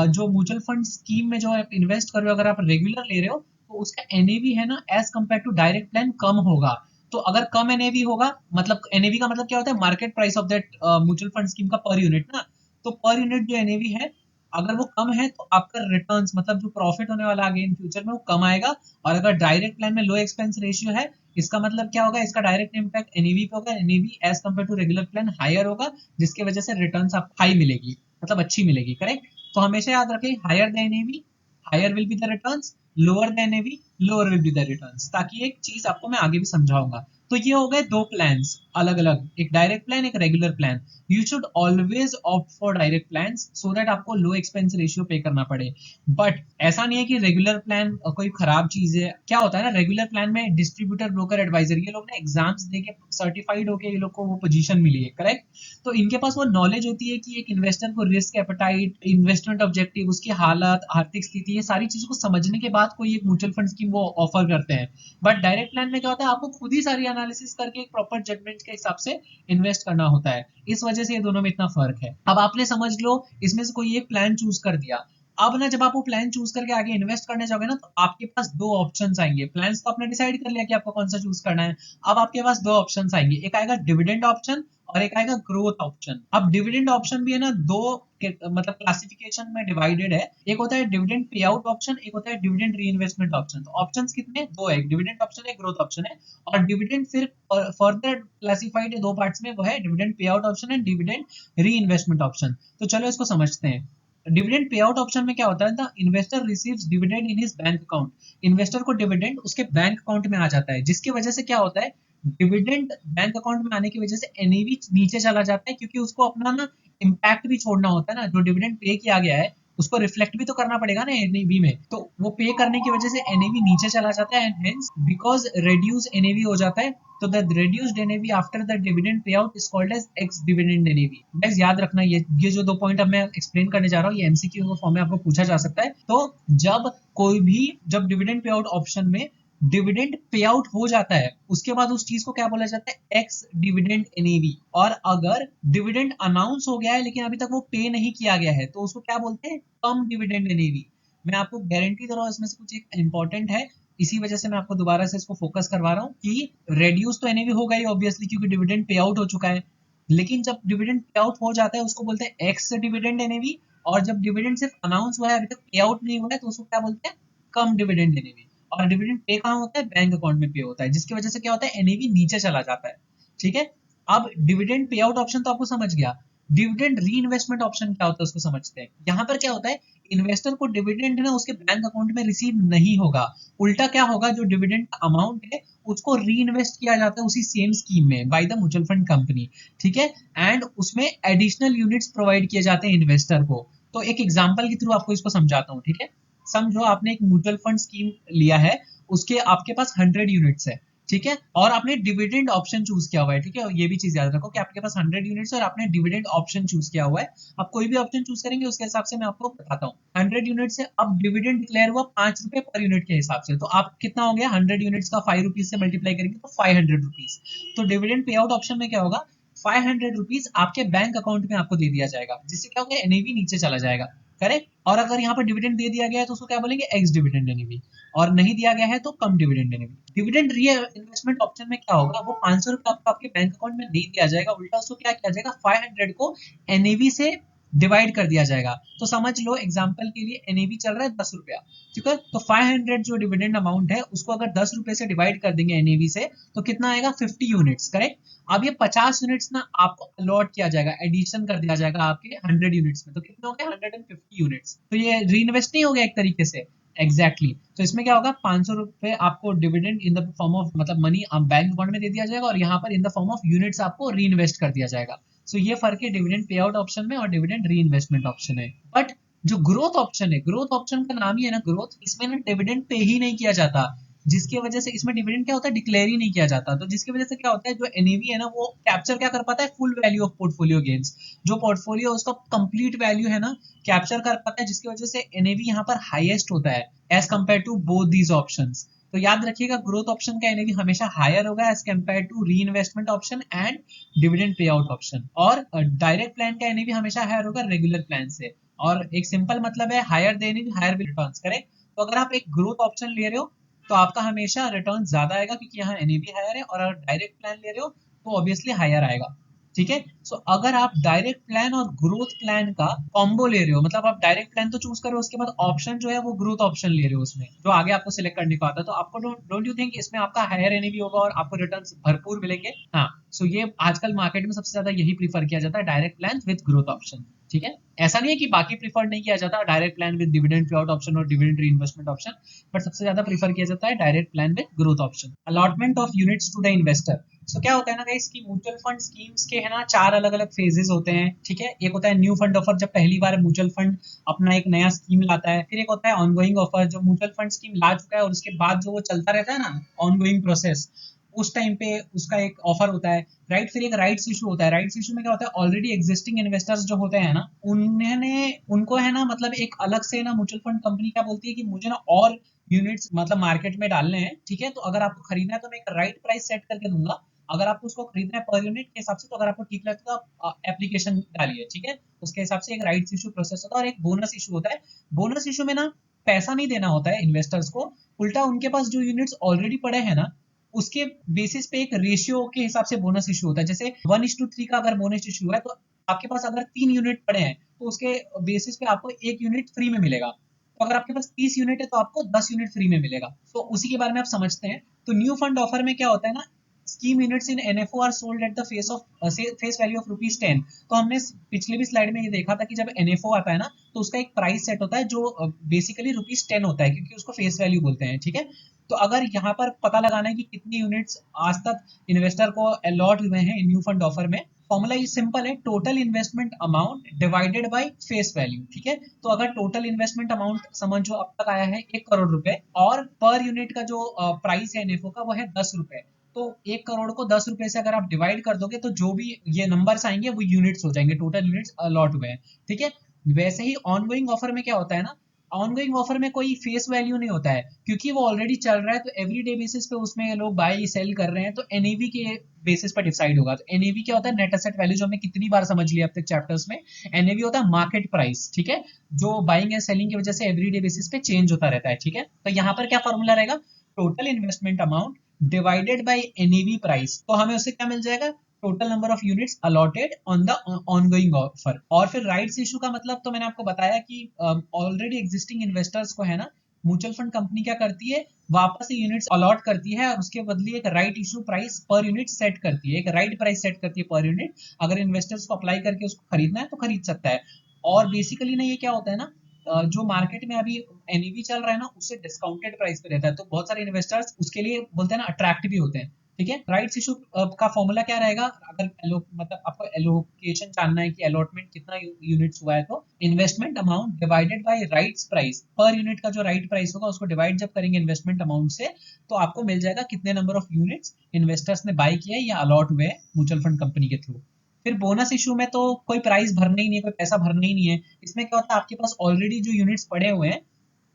जो म्यूचुअल फंड स्कीम में जो आप इन्वेस्ट कर रहे हो, अगर आप रेगुलर ले रहे हो, तो उसका एनएवी है ना as compare to direct plan कम होगा। तो अगर कम एनएवी होगा, मतलब एनएवी का मतलब क्या होता है, market price of that mutual fund scheme का पर यूनिट ना। तो पर यूनिट जो एनएवी है, अगर वो कम है तो आपका रिटर्न्स, मतलब जो प्रॉफिट होने वाला आगे इन फ्यूचर में, वो कम आएगा। और अगर डायरेक्ट प्लान में लो एक्सपेंस रेशियो है, इसका मतलब क्या होगा, इसका डायरेक्ट इम्पैक्ट एनईवी पे होगा। NAV as compare to regular plan higher होगा, जिसकी वजह से रिटर्न्स आपको हाई मिलेगी, मतलब अच्छी मिलेगी, करेक्ट। तो हमेशा याद रखें, higher the NAV higher will be the returns, lower the NAV lower will be the returns, ताकि एक चीज आपको मैं आगे भी समझाऊंगा। तो ये हो गए दो प्लान्स अलग अलग, एक डायरेक्ट प्लान एक regular plan. You should always opt for direct plan so that आपको लो एक्सपेंस रेशियो पे करना पड़े। बट ऐसा नहीं है कि रेगुलर प्लान कोई खराब चीज है। क्या होता है ना, रेगुलर प्लान में डिस्ट्रीब्यूटर ब्रोकर एडवाइजर ये लोग ना एग्जाम्स देके सर्टिफाइड होके ये लोग को वो पोजीशन मिली है, करेक्ट। तो इनके पास वो नॉलेज होती है कि एक इन्वेस्टर को रिस्क एपेटाइट, इन्वेस्टमेंट ऑब्जेक्टिव, उसकी हालत, आर्थिक स्थिति, ये सारी चीजों को समझने के बाद कोई एक म्यूचुअल फंड स्कीम वो ऑफर करते हैं। बट डायरेक्ट प्लान में क्या होता है, आपको खुद ही सारी एनालिसिस करके एक प्रॉपर जजमेंट के हिसाब से इन्वेस्ट करना होता है। इस वजह से ये दोनों में इतना फर्क है। अब आपने समझ लो इसमें से कोई एक प्लान चूज कर दिया। अब ना जब आप वो प्लान चूज करके आगे इन्वेस्ट करने जाओगे ना, तो आपके पास दो ऑप्शंस आएंगे। प्लान्स तो आपने डिसाइड कर लिया कि आपको कौन सा चूज करना है। अब आपके पास दो ऑप्शंस आएंगे, एक आएगा डिविडेंड ऑप्शन और एक आएगा ग्रोथ ऑप्शन। अब डिविडेंड ऑप्शन भी है ना दो मतलब क्लासिफिकेशन में डिवाइडेड है। एक होता है डिविडेंड पे आउट ऑप्शन, एक होता है डिविडेंड री इन्वेस्टमेंट ऑप्शन। तो ऑप्शंस कितने, दो है, डिविडेंड ऑप्शन है, ग्रोथ ऑप्शन है। और डिविडेंड फिर फर्दर क्लासिफाइड है दो पार्ट्स में, वो है dividend pay out option and dividend री इन्वेस्टमेंट ऑप्शन। तो चलो इसको समझते हैं। डिविडेंड पे आउट ऑप्शन में क्या होता है, the investor receives dividend in his bank account. Investor को डिविडेंड उसके बैंक अकाउंट में आ जाता है, जिसकी वजह से क्या होता है, डिविडेंड बैंक अकाउंट में आने की वजह से एनएवी नीचे चला जाता है, क्योंकि उसको अपना ना इम्पैक्ट भी छोड़ना होता है ना। जो डिविडेंड पे किया गया है उसको रिफ्लेक्ट भी तो करना पड़ेगा ना एनएवी में, तो वो पे करने की वजह से एनएवी नीचे चला जाता है and hence because reduce NAV हो जाता है। तो the reduced NAV after the dividend payout is called as ex dividend NAV। Guys याद रखना, ये जो दो पॉइंट अब मैं एक्सप्लेन करने जा रहा हूँ ये एमसीक्यू फॉर्म में आपको पूछा जा सकता है। तो जब कोई भी जब डिविडेंड पे आउट ऑप्शन में डिविडेंड पे आउट हो जाता है, उसके बाद उस चीज को क्या बोला जाता है, एक्स डिविडेंड एनएवी। और अगर डिविडेंड अनाउंस हो गया है लेकिन अभी तक वो पे नहीं किया गया है, तो उसको क्या बोलते हैं, कम डिविडेंड एनएवी। मैं आपको गारंटी दे रहा हूँ इसमें से कुछ एक इंपॉर्टेंट है, इसी वजह से मैं आपको दोबारा से इसको फोकस करवा रहा हूँ कि रेड्यूस तो एनएवी होगा ही ऑब्वियसली, क्योंकि डिविडेंड पे आउट हो चुका है। लेकिन जब डिविडेंड पे आउट हो जाता है उसको बोलते हैं एक्स डिविडेंड एनएवी। और जब डिविडेंड सिर्फ अनाउंस हुआ है अभी तक पे आउट नहीं हुआ है, तो उसको क्या बोलते हैं, कम डिविडेंड एनएवी। और डिविडेंड पे कहाँ होता है, बैंक अकाउंट में पे होता है, जिसकी वजह से क्या होता है, एनएवी नीचे चला जाता है। ठीक है। अब डिविडेंड पे आउट ऑप्शन तो आपको समझ गया। डिविडेंड री इन्वेस्टमेंट ऑप्शन क्या होता है उसको समझते हैं। यहाँ पर क्या होता है, इन्वेस्टर को डिविडेंड ना उसके बैंक अकाउंट में रिसीव नहीं होगा। उल्टा क्या होगा, जो डिविडेंड अमाउंट है उसको री इन्वेस्ट किया जाता है उसी सेम स्कीम में by the mutual fund company. ठीक है। एंड उसमें एडिशनल यूनिट्स प्रोवाइड किए जाते हैं इन्वेस्टर को। तो एक एग्जांपल के थ्रू आपको इसको समझाता हूँ। ठीक है। समझो आपने एक म्यूचुअल फंड स्कीम लिया है, उसके आपके पास 100 यूनिट्स है। ठीक है। और आपने डिविडेंड ऑप्शन चूज किया हुआ है। ठीक है। ये भी चीज याद रखो कि आपके पास 100 यूनिट्स और आपने डिविडेंड ऑप्शन चूज किया हुआ है। आप कोई भी ऑप्शन चूज करेंगे उसके हिसाब से मैं आपको बताता हूँ। 100 यूनिट से अब डिविडेंड डिक्लेयर हुआ 5 रुपए पर यूनिट के हिसाब से, तो आप कितना हो गया, 100 यूनिट्स का 5 रुपीज से मल्टीप्लाई करेंगे तो 500 रुपीज। तो डिविडेंड पे आउट ऑप्शन में क्या होगा, 500 रुपीज आपके बैंक अकाउंट में आपको दे दिया जाएगा, जिससे क्या होगा, एनएवी नीचे चला जाएगा। करेक्ट। और अगर यहाँ पर डिविडेंड दे दिया गया है तो उसको क्या बोलेंगे, एक्स डिविडेंड एनएवी। और नहीं दिया गया है तो कम डिविडेंड एनएवी। डिविडेंड री इन्वेस्टमेंट ऑप्शन में क्या होगा, वो 500 रुपए आपको आपके बैंक अकाउंट में नहीं दिया जाएगा, उल्टा उसको क्या किया जाएगा, 500 को एनएवी से डिवाइड कर दिया जाएगा। तो समझ लो एग्जांपल के लिए एनएवी चल रहा है 10 रुपया। ठीक है। तो 500 जो डिविडेंड अमाउंट है उसको अगर 10 रुपए से डिवाइड कर देंगे एनएवी से, तो कितना आएगा, 50 यूनिट्स। करेक्ट। अब ये 50 यूनिट्स ना आपको अलॉट किया जाएगा, एडिशन कर दिया जाएगा आपके 100 यूनिट्स में, तो कितने हो गए, 150 यूनिट्स। तो ये री इन्वेस्ट नहीं हो गया एक तरीके से। एग्जैक्टली तो इसमें क्या होगा, 500 रुपए आपको dividend in the form of मतलब मनी बैंक अकाउंट में दे दिया जाएगा, और यहाँ पर in the form of units आपको री इन्वेस्ट कर दिया जाएगा। सो ये फर्क है डिविडेंड पे आउट ऑप्शन में और डिविडेंड री इन्वेस्टमेंट ऑप्शन में। बट जो ग्रोथ ऑप्शन है, ग्रोथ ऑप्शन का नाम ही है ना ग्रोथ, इसमें ना डिविडेंड पे ही नहीं किया जाता, जिसकी वजह से इसमें डिविडेंड क्या होता है, डिक्लेयर ही नहीं किया जाता। तो जिसकी वजह से क्या होता है, जो एनएवी है ना वो कैप्चर क्या कर पाता है, full value of portfolio gains. जो पोर्टफोलियो उसका कंप्लीट वैल्यू है ना कैप्चर कर पाता है, जिसकी वजह से एनएवी यहाँ पर हाईएस्ट होता है as compare to both these options. तो याद रखिएगा ग्रोथ ऑप्शन का एनएवी हमेशा हायर होगा as compare to re investment option and dividend पे आउट ऑप्शन। और डायरेक्ट प्लान का एनएवी हमेशा हायर होगा रेगुलर प्लान से। और एक सिंपल मतलब है higher the NAV higher will returns. Correct. तो अगर आप एक ग्रोथ ऑप्शन ले रहे हो तो आपका हमेशा रिटर्न ज्यादा आएगा, क्योंकि यहाँ एनएवी हायर है। और अगर डायरेक्ट प्लान ले रहे हो तो ऑब्वियसली हायर आएगा। ठीक है। सो अगर आप डायरेक्ट प्लान और ग्रोथ प्लान का कॉम्बो ले रहे हो, मतलब आप डायरेक्ट प्लान तो चूज करो, उसके बाद ऑप्शन जो है वो ग्रोथ ऑप्शन ले रहे हो उसमें जो आगे आपको सिलेक्ट करने को आता है, तो आपको डोंट यू थिंक इसमें आपका हायर एनएवी होगा और आपको रिटर्न्स भरपूर मिलेंगे। हाँ। सो ये आजकल मार्केट में सबसे ज्यादा यही प्रीफर किया जाता है, direct plan with growth option. ठीक है, ऐसा नहीं है कि बाकी प्रीफर नहीं किया जाता, डायरेक्ट प्लान विद डिविडेंड पे आउट ऑप्शन और डिविडेंड री इन्वेस्टमेंट ऑप्शन, बट सबसे ज्यादा प्रीफर किया जाता है direct plan with growth option. Allotment of units to the investor. So क्या होता है ना गाइस कि म्यूचुअल फंड स्कीम्स के है ना 4 अलग अलग फेजेस होते हैं, ठीक है। एक होता है न्यू फंड ऑफर, जब पहली बार म्यूचुअल फंड अपना एक नया स्कीम लाता है। फिर एक होता है ऑनगोइंग ऑफर, जो म्यूचुअल फंड स्कीम ला चुका है और उसके बाद जो वो चलता रहता है ना ऑनगोइंग प्रोसेस, उस टाइम पे उसका एक ऑफर होता है, राइट। फिर एक राइट्स इशू होता है। राइट्स इशू में क्या होता है, ऑलरेडी एग्जिस्टिंग इन्वेस्टर्स जो होते हैं ना, उन्होंने उनको है ना मतलब एक अलग से ना म्यूचुअल फंड कंपनी क्या बोलती है कि मुझे ना और यूनिट्स मतलब मार्केट में डालने हैं, ठीक है। तो अगर आपको खरीदना है तो मैं एक राइट प्राइस सेट करके दूंगा, अगर आपको उसको खरीदना है पर यूनिट के हिसाब से, तो अगर आपको ठीक लगता है तो आप एप्लीकेशन डालिए, ठीक है। उसके हिसाब से एक राइट्स इशू प्रोसेस होता है और एक बोनस इशू होता है। बोनस इशू में ना पैसा नहीं देना होता है इन्वेस्टर्स को, उल्टा उनके पास जो यूनिट्स ऑलरेडी पड़े हैं ना उसके बेसिस पे एक रेशियो के हिसाब से बोनस इशू होता है। जैसे 1:3 का अगर बोनस इशू है तो आपके पास अगर 3 यूनिट पड़े हैं तो उसके बेसिस पे आपको 1 यूनिट फ्री में मिलेगा। तो अगर आपके पास 30 यूनिट है तो आपको 10 यूनिट फ्री में मिलेगा। तो उसी के बारे में आप समझते हैं। तो न्यू फंड ऑफर में क्या होता है ना, scheme units in NFO are sold at the face value of ₹10। तो हमने पिछले भी स्लाइड में ये देखा था कि जब एनएफओ आता है ना तो उसका एक प्राइस सेट होता है जो बेसिकली ₹10 होता है, क्योंकि उसको फेस वैल्यू बोलते हैं, ठीक है। तो अगर यहाँ पर पता लगाना है कि कितनी यूनिट्स आज तक इन्वेस्टर को अलॉट हुए हैं न्यू फंड ऑफर में, फॉर्मूला ये सिंपल है, total investment amount divided by face value, ठीक है। तो अगर टोटल इन्वेस्टमेंट अमाउंट समझो अब तक आया है 1 करोड़ रुपए, और पर यूनिट का जो प्राइस है एनएफओ का वो है 10 रुपए, तो 1 करोड़ को 10 रुपए से अगर आप डिवाइड कर दोगे तो जो भी ये नंबर्स आएंगे वो यूनिट्स हो जाएंगे, टोटल यूनिट्स अलॉट हुए हैं, ठीक है। वैसे ही ऑनगोइंग ऑफर में क्या होता है ना, ऑनगोइंग ऑफर में कोई फेस वैल्यू नहीं होता है, क्योंकि वो ऑलरेडी चल रहा है, तो एवरीडे बेसिस पे उसमें लोग बाय सेल कर रहे हैं, तो एनएवी के बेसिस पर डिसाइड होगा। तो एनएवी क्या होता है, नेट एसेट वैल्यू, जो हमने कितनी बार समझ लिया अब तक चैप्टर्स में। एनएवी होता है मार्केट प्राइस, ठीक है, जो बाइंग एंड सेलिंग की वजह से एवरीडे बेसिस पे चेंज होता रहता है, ठीक है। तो यहाँ पर क्या फॉर्मूला रहेगा, total investment amount divided by NAV price, तो हमें उससे क्या मिल जाएगा, total number of units allotted on the ongoing offer. और फिर राइट्स इशू का मतलब तो मैंने आपको बताया कि ऑलरेडी एग्जिस्टिंग इन्वेस्टर्स को है ना म्यूचुअल फंड कंपनी क्या करती है, वापस से यूनिट्स अलॉट करती है और उसके बदले एक right issue price per unit set करती है, एक राइट प्राइस सेट करती है पर यूनिट। अगर इन्वेस्टर्स को अप्लाई करके उसको खरीदना है तो खरीद सकता है। और बेसिकली ना ये क्या होता है ना, जो मार्केट में अभी एनईवी चल रहा है ना उससे डिस्काउंटेड प्राइस पे रहता है, तो बहुत सारे इन्वेस्टर्स उसके लिए बोलते हैं ना अट्रैक्ट भी होते हैं, ठीक है। राइट्स इशू का फॉर्मूला क्या रहेगा, अगर मतलब आपको एलोकेशन जानना है कि अलॉटमेंट कितना यूनिट्स हुआ है, तो investment amount divided by rights price, per unit का जो राइट प्राइस होगा उसको डिवाइड जब करेंगे इन्वेस्टमेंट अमाउंट से, तो आपको मिल जाएगा कितने नंबर ऑफ यूनिट्स इन्वेस्टर्स ने बाय किया है या अलॉट हुए हैं म्यूचुअल फंड कंपनी के थ्रू। फिर बोनस इशू में तो कोई प्राइस भरना ही नहीं है, कोई पैसा भरना ही नहीं है। इसमें क्या होता है, आपके पास ऑलरेडी जो यूनिट्स पड़े हुए हैं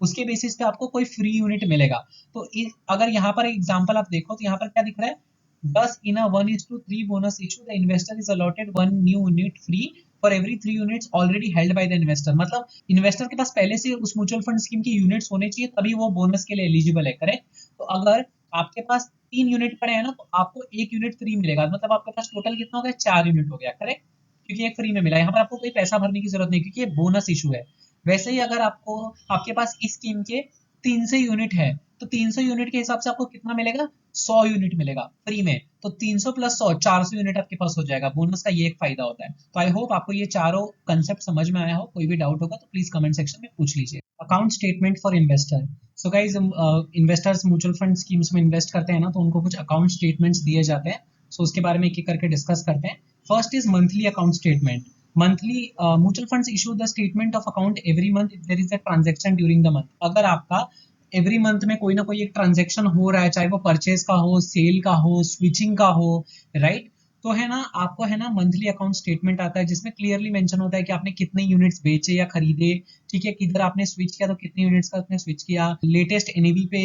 उसके बेसिस पे आपको कोई फ्री यूनिट मिलेगा। तो अगर यहाँ पर एग्जांपल आप देखो तो यहाँ पर क्या दिख रहा है, 10 in a 1:3 bonus issue, the investor is allotted one new unit free for every 3 units already held by the investor। मतलब इन्वेस्टर के पास पहले से उस म्यूचुअल फंड स्कीम के यूनिट्स होने चाहिए तभी वो बोनस के लिए एलिजिबल है, करेक्ट। तो अगर आपके पास 3 यूनिट पड़े हैं ना तो आपको 1 यूनिट फ्री मिलेगा, मतलब आपके पास टोटल कितना हो गया, 4 यूनिट हो गया, करेक्ट, क्योंकि एक फ्री में मिला। यहाँ पर आपको कोई पैसा भरने की जरूरत नहीं क्योंकि ये बोनस इशू है। वैसे ही अगर आपको आपके पास इस स्कीम के 300 यूनिट है तो 300 यूनिट के हिसाब से आपको कितना मिलेगा, 100 यूनिट मिलेगा फ्री में। तो 300 प्लस 100 400 यूनिट आपके पास हो जाएगा। बोनस का ये एक फायदा होता है। तो आई होप आपको ये चारों कंसेप्ट समझ में आया हो। कोई भी डाउट होगा तो प्लीज कमेंट सेक्शन में पूछ लीजिए। Account statement for investor. So guys, investors mutual fund schemes में इन्वेस्ट करते हैं ना तो उनको कुछ अकाउंट स्टेटमेंट्स दिए जाते हैं। सो उसके बारे में एक एक करके डिस्कस करते हैं। First is monthly account statement. Monthly mutual funds issue the statement of account every month if there is a transaction during the month. अगर आपका एवरी मंथ में कोई ना कोई एक ट्रांजेक्शन हो रहा है, चाहे वो परचेज का हो, सेल का हो, स्विचिंग का हो, राइट, तो है ना आपको है ना मंथली अकाउंट स्टेटमेंट आता है जिसमें क्लियरली मेंशन होता है कि आपने कितने यूनिट्स बेचे या खरीदे, ठीक है, किधर आपने स्विच किया तो कितने यूनिट्स का आपने स्विच किया, लेटेस्ट एनएवी पे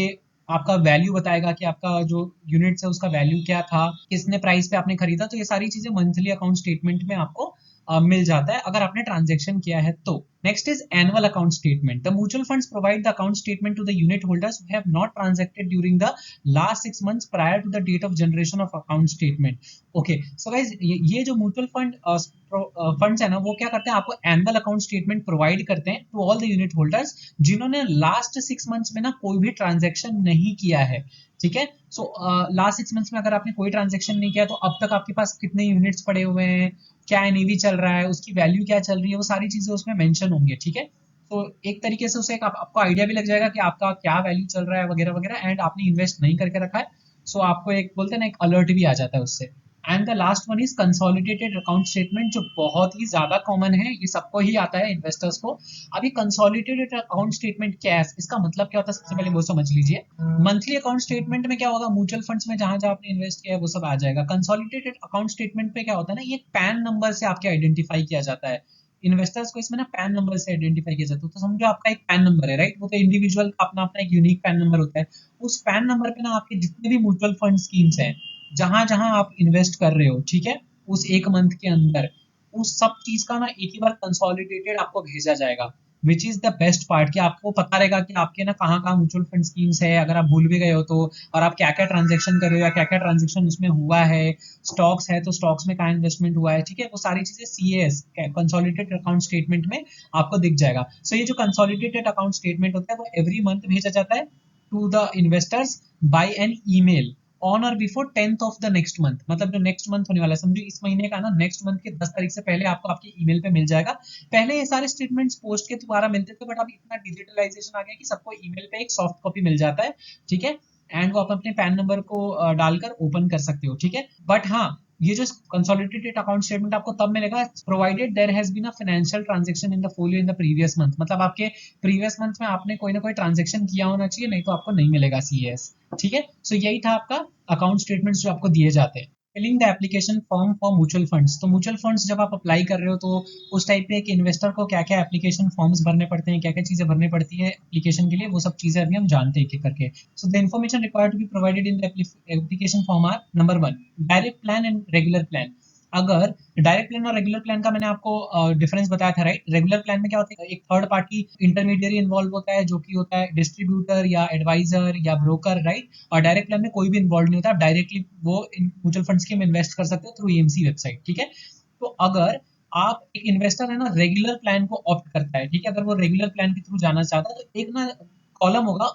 आपका वैल्यू बताएगा कि आपका जो यूनिट्स है उसका वैल्यू क्या था, कितने प्राइस पे आपने खरीदा। तो ये सारी चीजें मंथली अकाउंट स्टेटमेंट में आपको मिल जाता है अगर आपने ट्रांजेक्शन किया है तो। Next is annual account statement. The mutual funds provide the account statement to the unit holders who have not transacted during the last 6 months prior to the date of generation of account statement. Okay, so guys ये जो mutual fund funds है ना वो क्या करते हैं, आपको annual account statement provide करते हैं to all the unit holders जिन्होंने लास्ट 6 मंथ्स में ना कोई भी ट्रांजेक्शन नहीं किया है। ठीक है, सो लास्ट 6 मंथ्स में अगर आपने कोई ट्रांजेक्शन नहीं किया तो अब तक आपके पास कितने यूनिट्स पड़े हुए हैं, क्या एनएवी चल रहा है, उसकी वैल्यू क्या चल रही है, वो सारी चीजें उसमें मेंशन होंगी। ठीक है, तो एक तरीके से उसे आपको आइडिया भी लग जाएगा कि आपका क्या वैल्यू चल रहा है वगैरह वगैरह, एंड आपने इन्वेस्ट नहीं करके रखा है, सो आपको एक बोलते हैं ना एक अलर्ट भी आ जाता है उससे। And the last one is consolidated account statement, जो बहुत ही ज्यादा कॉमन है, ये सबको ही आता है इन्वेस्टर्स को। अभी कंसोलिडेटेड अकाउंट स्टेटमेंट क्या है, इसका मतलब क्या होता है, सबसे पहले वो समझ लीजिए। मंथली अकाउंट स्टेटमेंट में क्या होगा, म्यूचुअल फंड्स में जहां जहां आपने इन्वेस्ट किया है वो सब आ जाएगा। कंसोलिडेटेड अकाउंट स्टेटमेंट पे क्या होता है ना, ये पैन नंबर से आपके आइडेंटिफाई किया जाता है। इन्वेस्टर्स को इसमें ना पैन नंबर से आइडेंटिफाई किया जाता है, तो समझो आपका एक पैन नंबर है, राइट, वो तो इंडिविजुअल अपना अपना एक यूनिक पैन नंबर होता है। उस पैन नंबर पे ना आपके जितने भी म्यूचुअल फंड स्कीम्स हैं, जहां जहां आप इन्वेस्ट कर रहे हो, ठीक है, उस एक मंथ के अंदर उस सब चीज का ना एक ही बार कंसोलिडेटेड आपको भेजा जाएगा। Which is the best part, कि आपको पता रहेगा कि आपके ना कहाँ कहाँ म्यूचुअल फंड स्कीम्स है, अगर आप भूल भी गए हो तो, और आप क्या क्या ट्रांजेक्शन कर रहे हो या क्या क्या ट्रांजेक्शन उसमें हुआ है, स्टॉक्स है तो स्टॉक्स में कहाँ इन्वेस्टमेंट हुआ है। ठीक है, वो सारी चीजें सीएएस कंसोलिडेटेड अकाउंट स्टेटमेंट में आपको दिख जाएगा। सो ये जो कंसोलिडेटेड अकाउंट स्टेटमेंट होता है वो एवरी मंथ भेजा जाता है to the investors by an email on और before 10th of the next month. मतलब जो नेक्स्ट मंथ होने वाला है, समझो इस महीने का ना, नेक्स्ट मंथ के 10 तारीख से पहले आपको आपके ईमेल पे मिल जाएगा। पहले ये सारे स्टेटमेंट्स पोस्ट के द्वारा मिलते थे, बट अब इतना डिजिटलाइजेशन आ गया कि सबको ईमेल पे एक सॉफ्ट कॉपी मिल जाता है। ठीक है, एंड वो आप अपने पैन नंबर को डालकर ओपन कर सकते हो। ठीक है, बट हाँ, ये जो कंसोलिडेटेड अकाउंट स्टेटमेंट आपको तब मिलेगा provided there has been a financial transaction in the folio in the previous month. मतलब आपके प्रीवियस मंथ में आपने कोई ना कोई ट्रांजैक्शन किया होना चाहिए, नहीं तो आपको नहीं मिलेगा सीएस। ठीक है, सो यही था आपका अकाउंट स्टेटमेंट्स जो आपको दिए जाते हैं। Filling the application form for mutual funds, तो म्यूचुअल फंड्स जब आप अप्लाई कर रहे हो तो उस टाइप पे एक इन्वेस्टर को क्या क्या एप्लीकेशन फॉर्म्स भरने पड़ते हैं, क्या क्या चीजें भरनी पड़ती है एप्लीकेशन के लिए, वो सब चीजें अभी हम जानते हैं एक एक करके। So the information required to be provided in the application form are, number 1, direct plan and regular plan. अगर डायरेक्ट प्लान और रेगुलर प्लान का मैंने आपको डिफरेंस बताया था, राइट। रेगुलर प्लान में क्या होता है, एक थर्ड पार्टी इंटरमीडियरी इन्वॉल्व होता है, जो कि होता है डिस्ट्रीब्यूटर या एडवाइजर या ब्रोकर, राइट। और डायरेक्ट प्लान में कोई भी इन्वॉल्व नहीं होता, आप डायरेक्टली वो म्यूचुअल फंड्स के में इन्वेस्ट कर सकते हो थ्रू ईएमसी वेबसाइट। ठीक है, तो अगर आप एक इन्वेस्टर है ना रेगुलर प्लान को ऑप्ट करता है, ठीक है, अगर वो रेगुलर प्लान के थ्रू जाना चाहता है तो एक ना कॉलम होगा,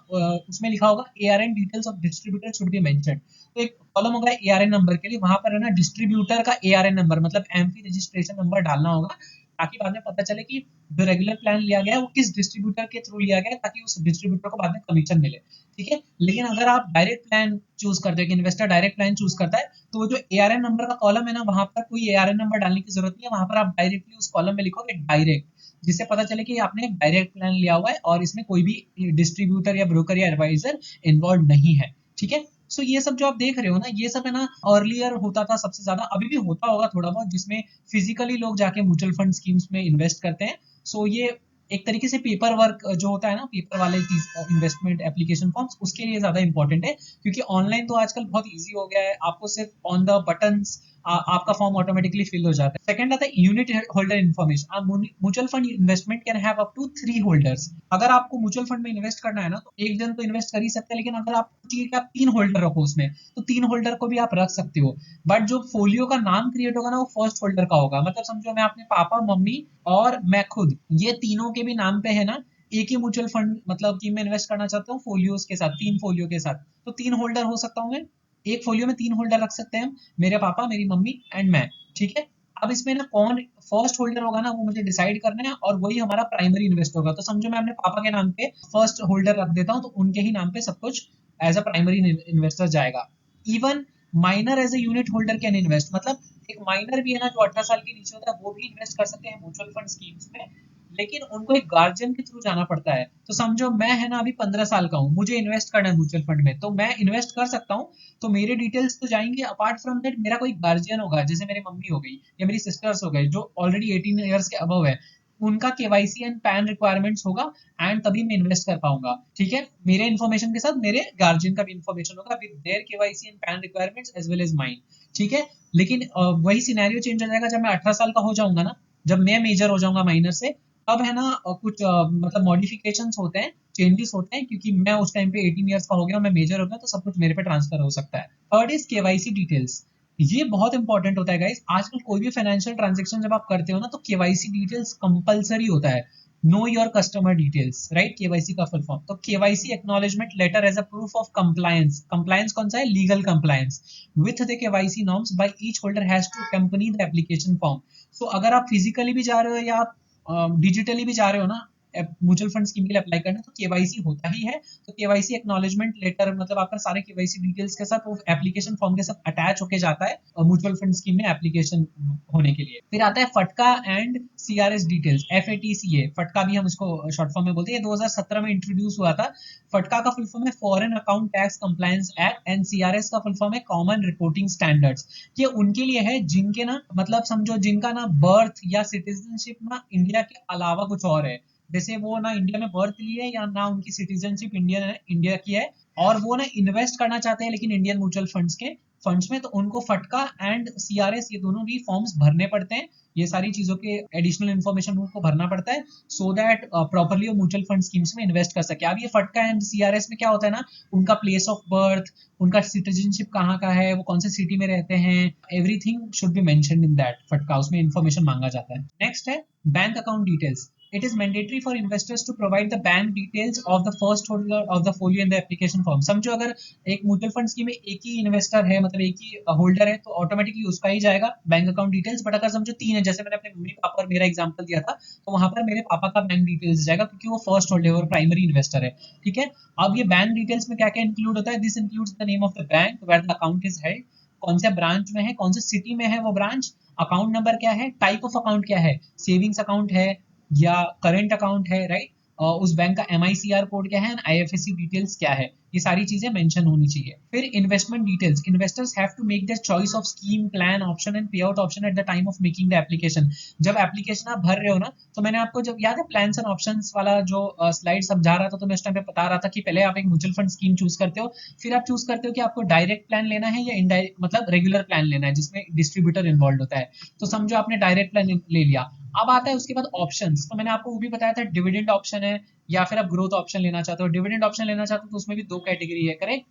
उसमें लिखा होगा ARN details of distributor should be mentioned. तो एक कॉलम होगा एआरएन नंबर के लिए, वहां पर है ना डिस्ट्रीब्यूटर का एआरएन नंबर मतलब एमपी रजिस्ट्रेशन नंबर डालना होगा, ताकि बाद में पता चले कि जो रेगुलर प्लान लिया गया है वो किस डिस्ट्रीब्यूटर के थ्रू लिया गया है, ताकि उस डिस्ट्रीब्यूटर को बाद में कमीशन मिले। ठीक है, लेकिन अगर आप डायरेक्ट प्लान चूज करते हो, इन्वेस्टर डायरेक्ट प्लान चूज करता है, तो वो जो एआरएन नंबर का कॉलम है ना, वहां पर कोई एआरएन नंबर डालने की जरूरत नहीं है, वहां पर आप डायरेक्टली उस कॉलम में लिखोगे डायरेक्ट, जिससे पता चले कि आपने एक डायरेक्ट प्लान लिया हुआ है और इसमें कोई भी डिस्ट्रीब्यूटर या ब्रोकर या एडवाइजर इन्वॉल्व नहीं है। ठीक है, सो ये सब जो आप देख रहे हो ना, ये सब है ना अर्लियर होता था सबसे ज्यादा, अभी भी होता होगा थोड़ा बहुत, जिसमें फिजिकली लोग जाके म्यूचुअल फंड स्कीम्स में इन्वेस्ट करते हैं। सो ये एक तरीके से पेपर वर्क जो होता है ना, पेपर वाले इन्वेस्टमेंट एप्लीकेशन फॉर्म्स, उसके लिए ज्यादा इंपॉर्टेंट है, क्योंकि ऑनलाइन तो आजकल बहुत इजी हो गया है, आपको सिर्फ ऑन द बटन्स आपका फॉर्म ऑटोमेटिकली फिल हो जाता है। सेकंड आता है unit holder information. Mutual fund investment can have up to 3 holders. अगर आपको म्यूचुअल फंड में इन्वेस्ट करना है ना, तो एक जन तो इन्वेस्ट कर ही सकते हैं, लेकिन अगर आप चाहिए कि आप 3 होल्डर रखो उसमें, तो 3 होल्डर को भी आप रख सकते हो। बट जो फोलियो का नाम क्रिएट होगा ना, वो फर्स्ट होल्डर का होगा। मतलब समझो मैं अपने पापा, मम्मी और मैं खुद, ये तीनों के भी नाम पे है ना एक ही म्यूचुअल फंड मतलब टीम में इन्वेस्ट करना चाहता हूँ फोलियोस के साथ, 3 फोलियो के साथ, तो 3 होल्डर हो सकता हूँ मैं। एक फोलियो में 3 होल्डर रख सकते हैं हम, मेरे पापा, मेरी मम्मी एंड मैं। ठीक है, अब इसमें ना कौन फर्स्ट होल्डर होगा ना, वो मुझे डिसाइड करना है, और वही हमारा प्राइमरी इन्वेस्ट होगा। तो समझो मैं अपने पापा के नाम पे फर्स्ट होल्डर रख देता हूँ, तो उनके ही नाम पे सब कुछ एज अ प्राइमरी इन्वेस्टर जाएगा। Even minor as a unit holder can invest, मतलब एक माइनर भी है ना जो 18 साल के नीचे होता है, वो भी इन्वेस्ट कर सकते हैं म्यूचुअल फंड स्कीम्स में, लेकिन उनको एक गार्जियन के थ्रू जाना पड़ता है। तो समझो मैं है ना अभी 15 साल का हूँ, मुझे इन्वेस्ट करना है म्यूचुअल फंड में, तो मैं इन्वेस्ट कर सकता हूँ, तो मेरे डिटेल्स तो जाएंगे। अपार्ट फ्रॉम दैट मेरा कोई गार्जियन होगा, जैसे मेरी मम्मी हो गई या मेरी सिस्टर्स हो गए जो ऑलरेडी 18 ईयर्स के अबव है, उनका केवाईसी एंड पैन रिक्वायरमेंट्स होगा, एंड तभी मैं इन्वेस्ट कर पाऊंगा। ठीक है, मेरे इन्फॉर्मेशन के साथ मेरे गार्जियन का भी इन्फॉर्मेशन होगा with their KYC and PAN requirements as well as mine. ठीक है, लेकिन वही सिनेरियो चेंज हो जाएगा जब मैं 18 साल का हो जाऊंगा ना, जब मैं मेजर हो जाऊंगा माइनर से, अब है ना कुछ मतलब मॉडिफिकेशंस होते हैं, चेंजेस होते हैं, क्योंकि मैं उस टाइम पे 18 इयर्स का हो गया, मैं मेजर हो गया, तो सब कुछ मेरे पे ट्रांसफर हो सकता है। Third is KYC details. ये बहुत इंपॉर्टेंट होता है गाइस। आजकल कोई भी फाइनेंशियल ट्रांजेक्शन जब आप करते हो ना, तो केवाईसी डिटेल्स कंपलसरी होता है। Know your customer details, right, KYC का फुल फॉर्म। तो KYC acknowledgement letter as a proof of compliance. Compliance कौन सा है? Legal compliance with the KYC norms by each holder has to accompany the application form. So अगर आप physically भी जा रहे हो या आप डिजिटली भी जा रहे हो ना म्यूचुअल फंड स्कीम के लिए अप्लाई करना, तो केवाईसी होता ही है। तो केवाईसी एक्नॉलेजमेंट लेटर मतलब आपका सारे केवाईसी डिटेल्स के साथ वो एप्लीकेशन फॉर्म के साथ अटैच होके जाता है म्यूचुअल फंड स्कीम में एप्लीकेशन होने के लिए। फिर आता है फटका एंड सीआरएस डिटेल्स, एफएटीसीए, फटका भी हम उसको शॉर्ट फॉर्म में बोलते हैं। ये 2017 में इंट्रोड्यूस हुआ था। फटका का फुल फॉर्म है foreign account tax compliance act, and CRS का फुल फॉर्म है कॉमन रिपोर्टिंग स्टैंडर्ड्स। ये उनके लिए है जिनके ना मतलब समझो जिनका ना बर्थ या सिटीजनशिप ना इंडिया के अलावा कुछ और है। जैसे वो ना इंडिया में बर्थ लिए या ना उनकी सिटीजनशिप इंडियन है, इंडिया की है, और वो ना इन्वेस्ट करना चाहते हैं लेकिन इंडियन म्यूचुअल फंड्स के फंड्स में, तो उनको फटका एंड सीआरएस ये दोनों भी फॉर्म्स भरने पड़ते हैं। ये सारी चीजों के एडिशनल इन्फॉर्मेशन उनको भरना पड़ता है, सो दैट प्रॉपरली वो म्यूचुअल फंड स्कीम्स में इन्वेस्ट कर सके। अब ये फटका एंड सीआरएस में क्या होता है ना, उनका प्लेस ऑफ बर्थ, उनका सिटीजनशिप कहाँ का है, वो कौन से सिटी में रहते हैं, everything should be mentioned in that फटका, उसमें इन्फॉर्मेशन मांगा जाता है। नेक्स्ट है bank account details. It is mandatory for investors to provide the bank details of the first holder of the folio in the application form. समझो अगर एक mutual fund scheme में एक ही इन्वेस्टर है, मतलब एक ही होल्डर है, तो ऑटोमेटिकली उसका ही जाएगा बैंक अकाउंट डिटेल्स। बट अगर समझो तीन है, जैसे मैंने अपने मम्मी पापा और मेरा एग्जांपल दिया था, तो वहां पर मेरे पापा का बैंक डिटेल्स जाएगा क्योंकि वो फर्स्ट होल्डर और प्राइमरी इन्वेस्टर है। ठीक है। अब ये बैंक डिटेल्स में क्या क्या इंक्लूड होता है? This includes the name of the bank where the account is held, कौन से ब्रांच में है, कौन से सिटी में है वो ब्रांच, अकाउंट नंबर क्या है, टाइप ऑफ अकाउंट क्या है, सेविंग्स अकाउंट है या करेंट अकाउंट है, राइट, उस बैंक का एमआईसीआर कोड क्या है, आईएफएससी डिटेल्स क्या है, ये सारी चीजें मेंशन होनी चाहिए। फिर investment details. Investors have to make their choice of scheme, plan option and pay out option at the time of making the application. जब एप्लीकेशन आप भर रहे हो ना, तो मैंने आपको जब याद है प्लान्स एंड ऑप्शंस वाला जो स्लाइड समझा रहा था, तो मैं उस टाइम पे बता रहा था कि पहले आप एक म्यूचुअल फंड स्कीम चूज करते हो, फिर आप चूज करते हो कि आपको डायरेक्ट प्लान लेना है या इनडायरेक्ट मतलब रेगुलर प्लान लेना है जिसमें डिस्ट्रीब्यूटर इन्वॉल्व होता है। तो समझो आपने डायरेक्ट प्लान ले लिया। अब आता है उसके बाद ऑप्शंस। तो मैंने आपको वो भी बताया था, डिविडेंड ऑप्शन है या फिर आप ग्रोथ ऑप्शन लेना चाहते हो। डिविडेंड ऑप्शन लेना चाहते हो तो उसमें भी दो कैटेगरी है, करेक्ट।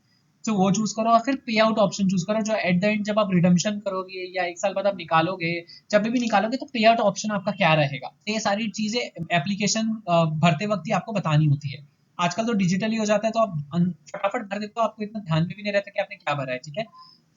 तो वो चूज करो, और फिर पे आउट ऑप्शन चूज करो, जो एट द एंड जब आप रिडम्पशन करोगे या एक साल बाद आप निकालोगे, जब भी निकालोगे, तो पे आउट ऑप्शन आपका क्या रहेगा। तो ये सारी चीजें एप्लीकेशन भरते वक्त ही आपको बतानी होती है। आजकल तो डिजिटली हो जाता है, तो आप फटाफट भर देते हो, आपको इतना ध्यान में भी नहीं रहता कि आपने क्या भरा है। ठीक है।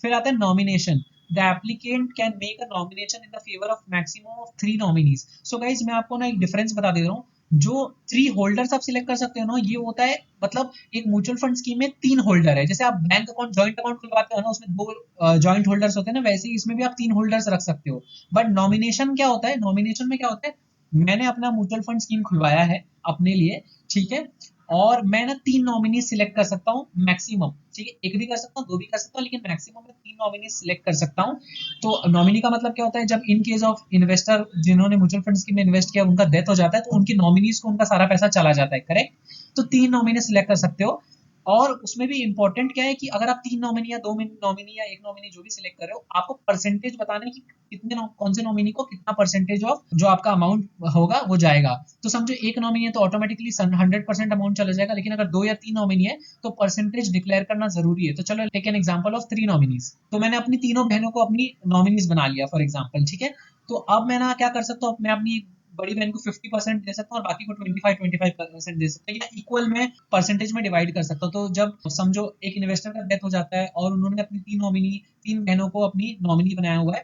फिर आता है nomination. The applicant can make a nomination in the favour of maximum of 3 nominees. So guys मैं आपको ना एक डिफरेंस बता दे रहा हूँ। जो 3 होल्डर्स आप सिलेक्ट कर सकते हो ना, ये होता है मतलब एक म्यूचुअल फंड स्कीम में 3 होल्डर है। जैसे आप बैंक अकाउंट जॉइंट अकाउंट खुलवाते हो ना, उसमें 2 जॉइंट होल्डर्स होते हैं ना, वैसे ही इसमें भी आप 3 होल्डर्स रख सकते हो। बट नॉमिनेशन क्या होता है? नॉमिनेशन में क्या होता है, मैंने अपना म्यूचुअल फंड स्कीम खुलवाया है अपने लिए, ठीक है, और मैं ना 3 नॉमिनी सिलेक्ट कर सकता हूँ मैक्सिमम। ठीक है, एक भी कर सकता हूँ, 2 भी कर सकता हूँ, लेकिन मैक्सिमम मैं 3 नॉमिनी सिलेक्ट कर सकता हूँ। तो नॉमिनी का मतलब क्या होता है, जब इन केस ऑफ इन्वेस्टर जिन्होंने म्यूचुअल फंड स्कीम में इन्वेस्ट किया उनका डेथ हो जाता है, तो उनकी नॉमिनीज को उनका सारा पैसा चला जाता है, करेक्ट। तो 3 नॉमिनी सिलेक्ट कर सकते हो। और उसमें भी इंपॉर्टेंट क्या है कि अगर आप 3 नॉमिनी या 2 नॉमिनी या 1 नॉमिनी जो भी सिलेक्ट कर रहे हो, आपको परसेंटेज बताना है कि कितने कौन से नॉमिनी को कितना परसेंटेज ऑफ जो आपका अमाउंट होगा वो जाएगा। तो समझो एक नॉमिनी है तो ऑटोमेटिकली 100% अमाउंट चला जाएगा, लेकिन अगर 2 या 3 नॉमिनी है तो परसेंटेज डिक्लेयर करना जरूरी है। तो चलो take an example of 3 nominees. तो मैंने अपनी तीनों बहनों को अपनी नॉमिनीज बना लिया फॉर एग्जांपल, ठीक है। तो अब मैं ना क्या कर सकता हूँ, मैं अपनी बड़ी बहन को 50% दे सकता हूँ और बाकी को 25% दे सकता हूँ, या इक्वल में परसेंटेज में डिवाइड कर सकता हूँ। तो जब समझो एक इन्वेस्टर का डेथ हो जाता है और उन्होंने अपनी 3 बहनों को अपनी नॉमिनी बनाया हुआ है,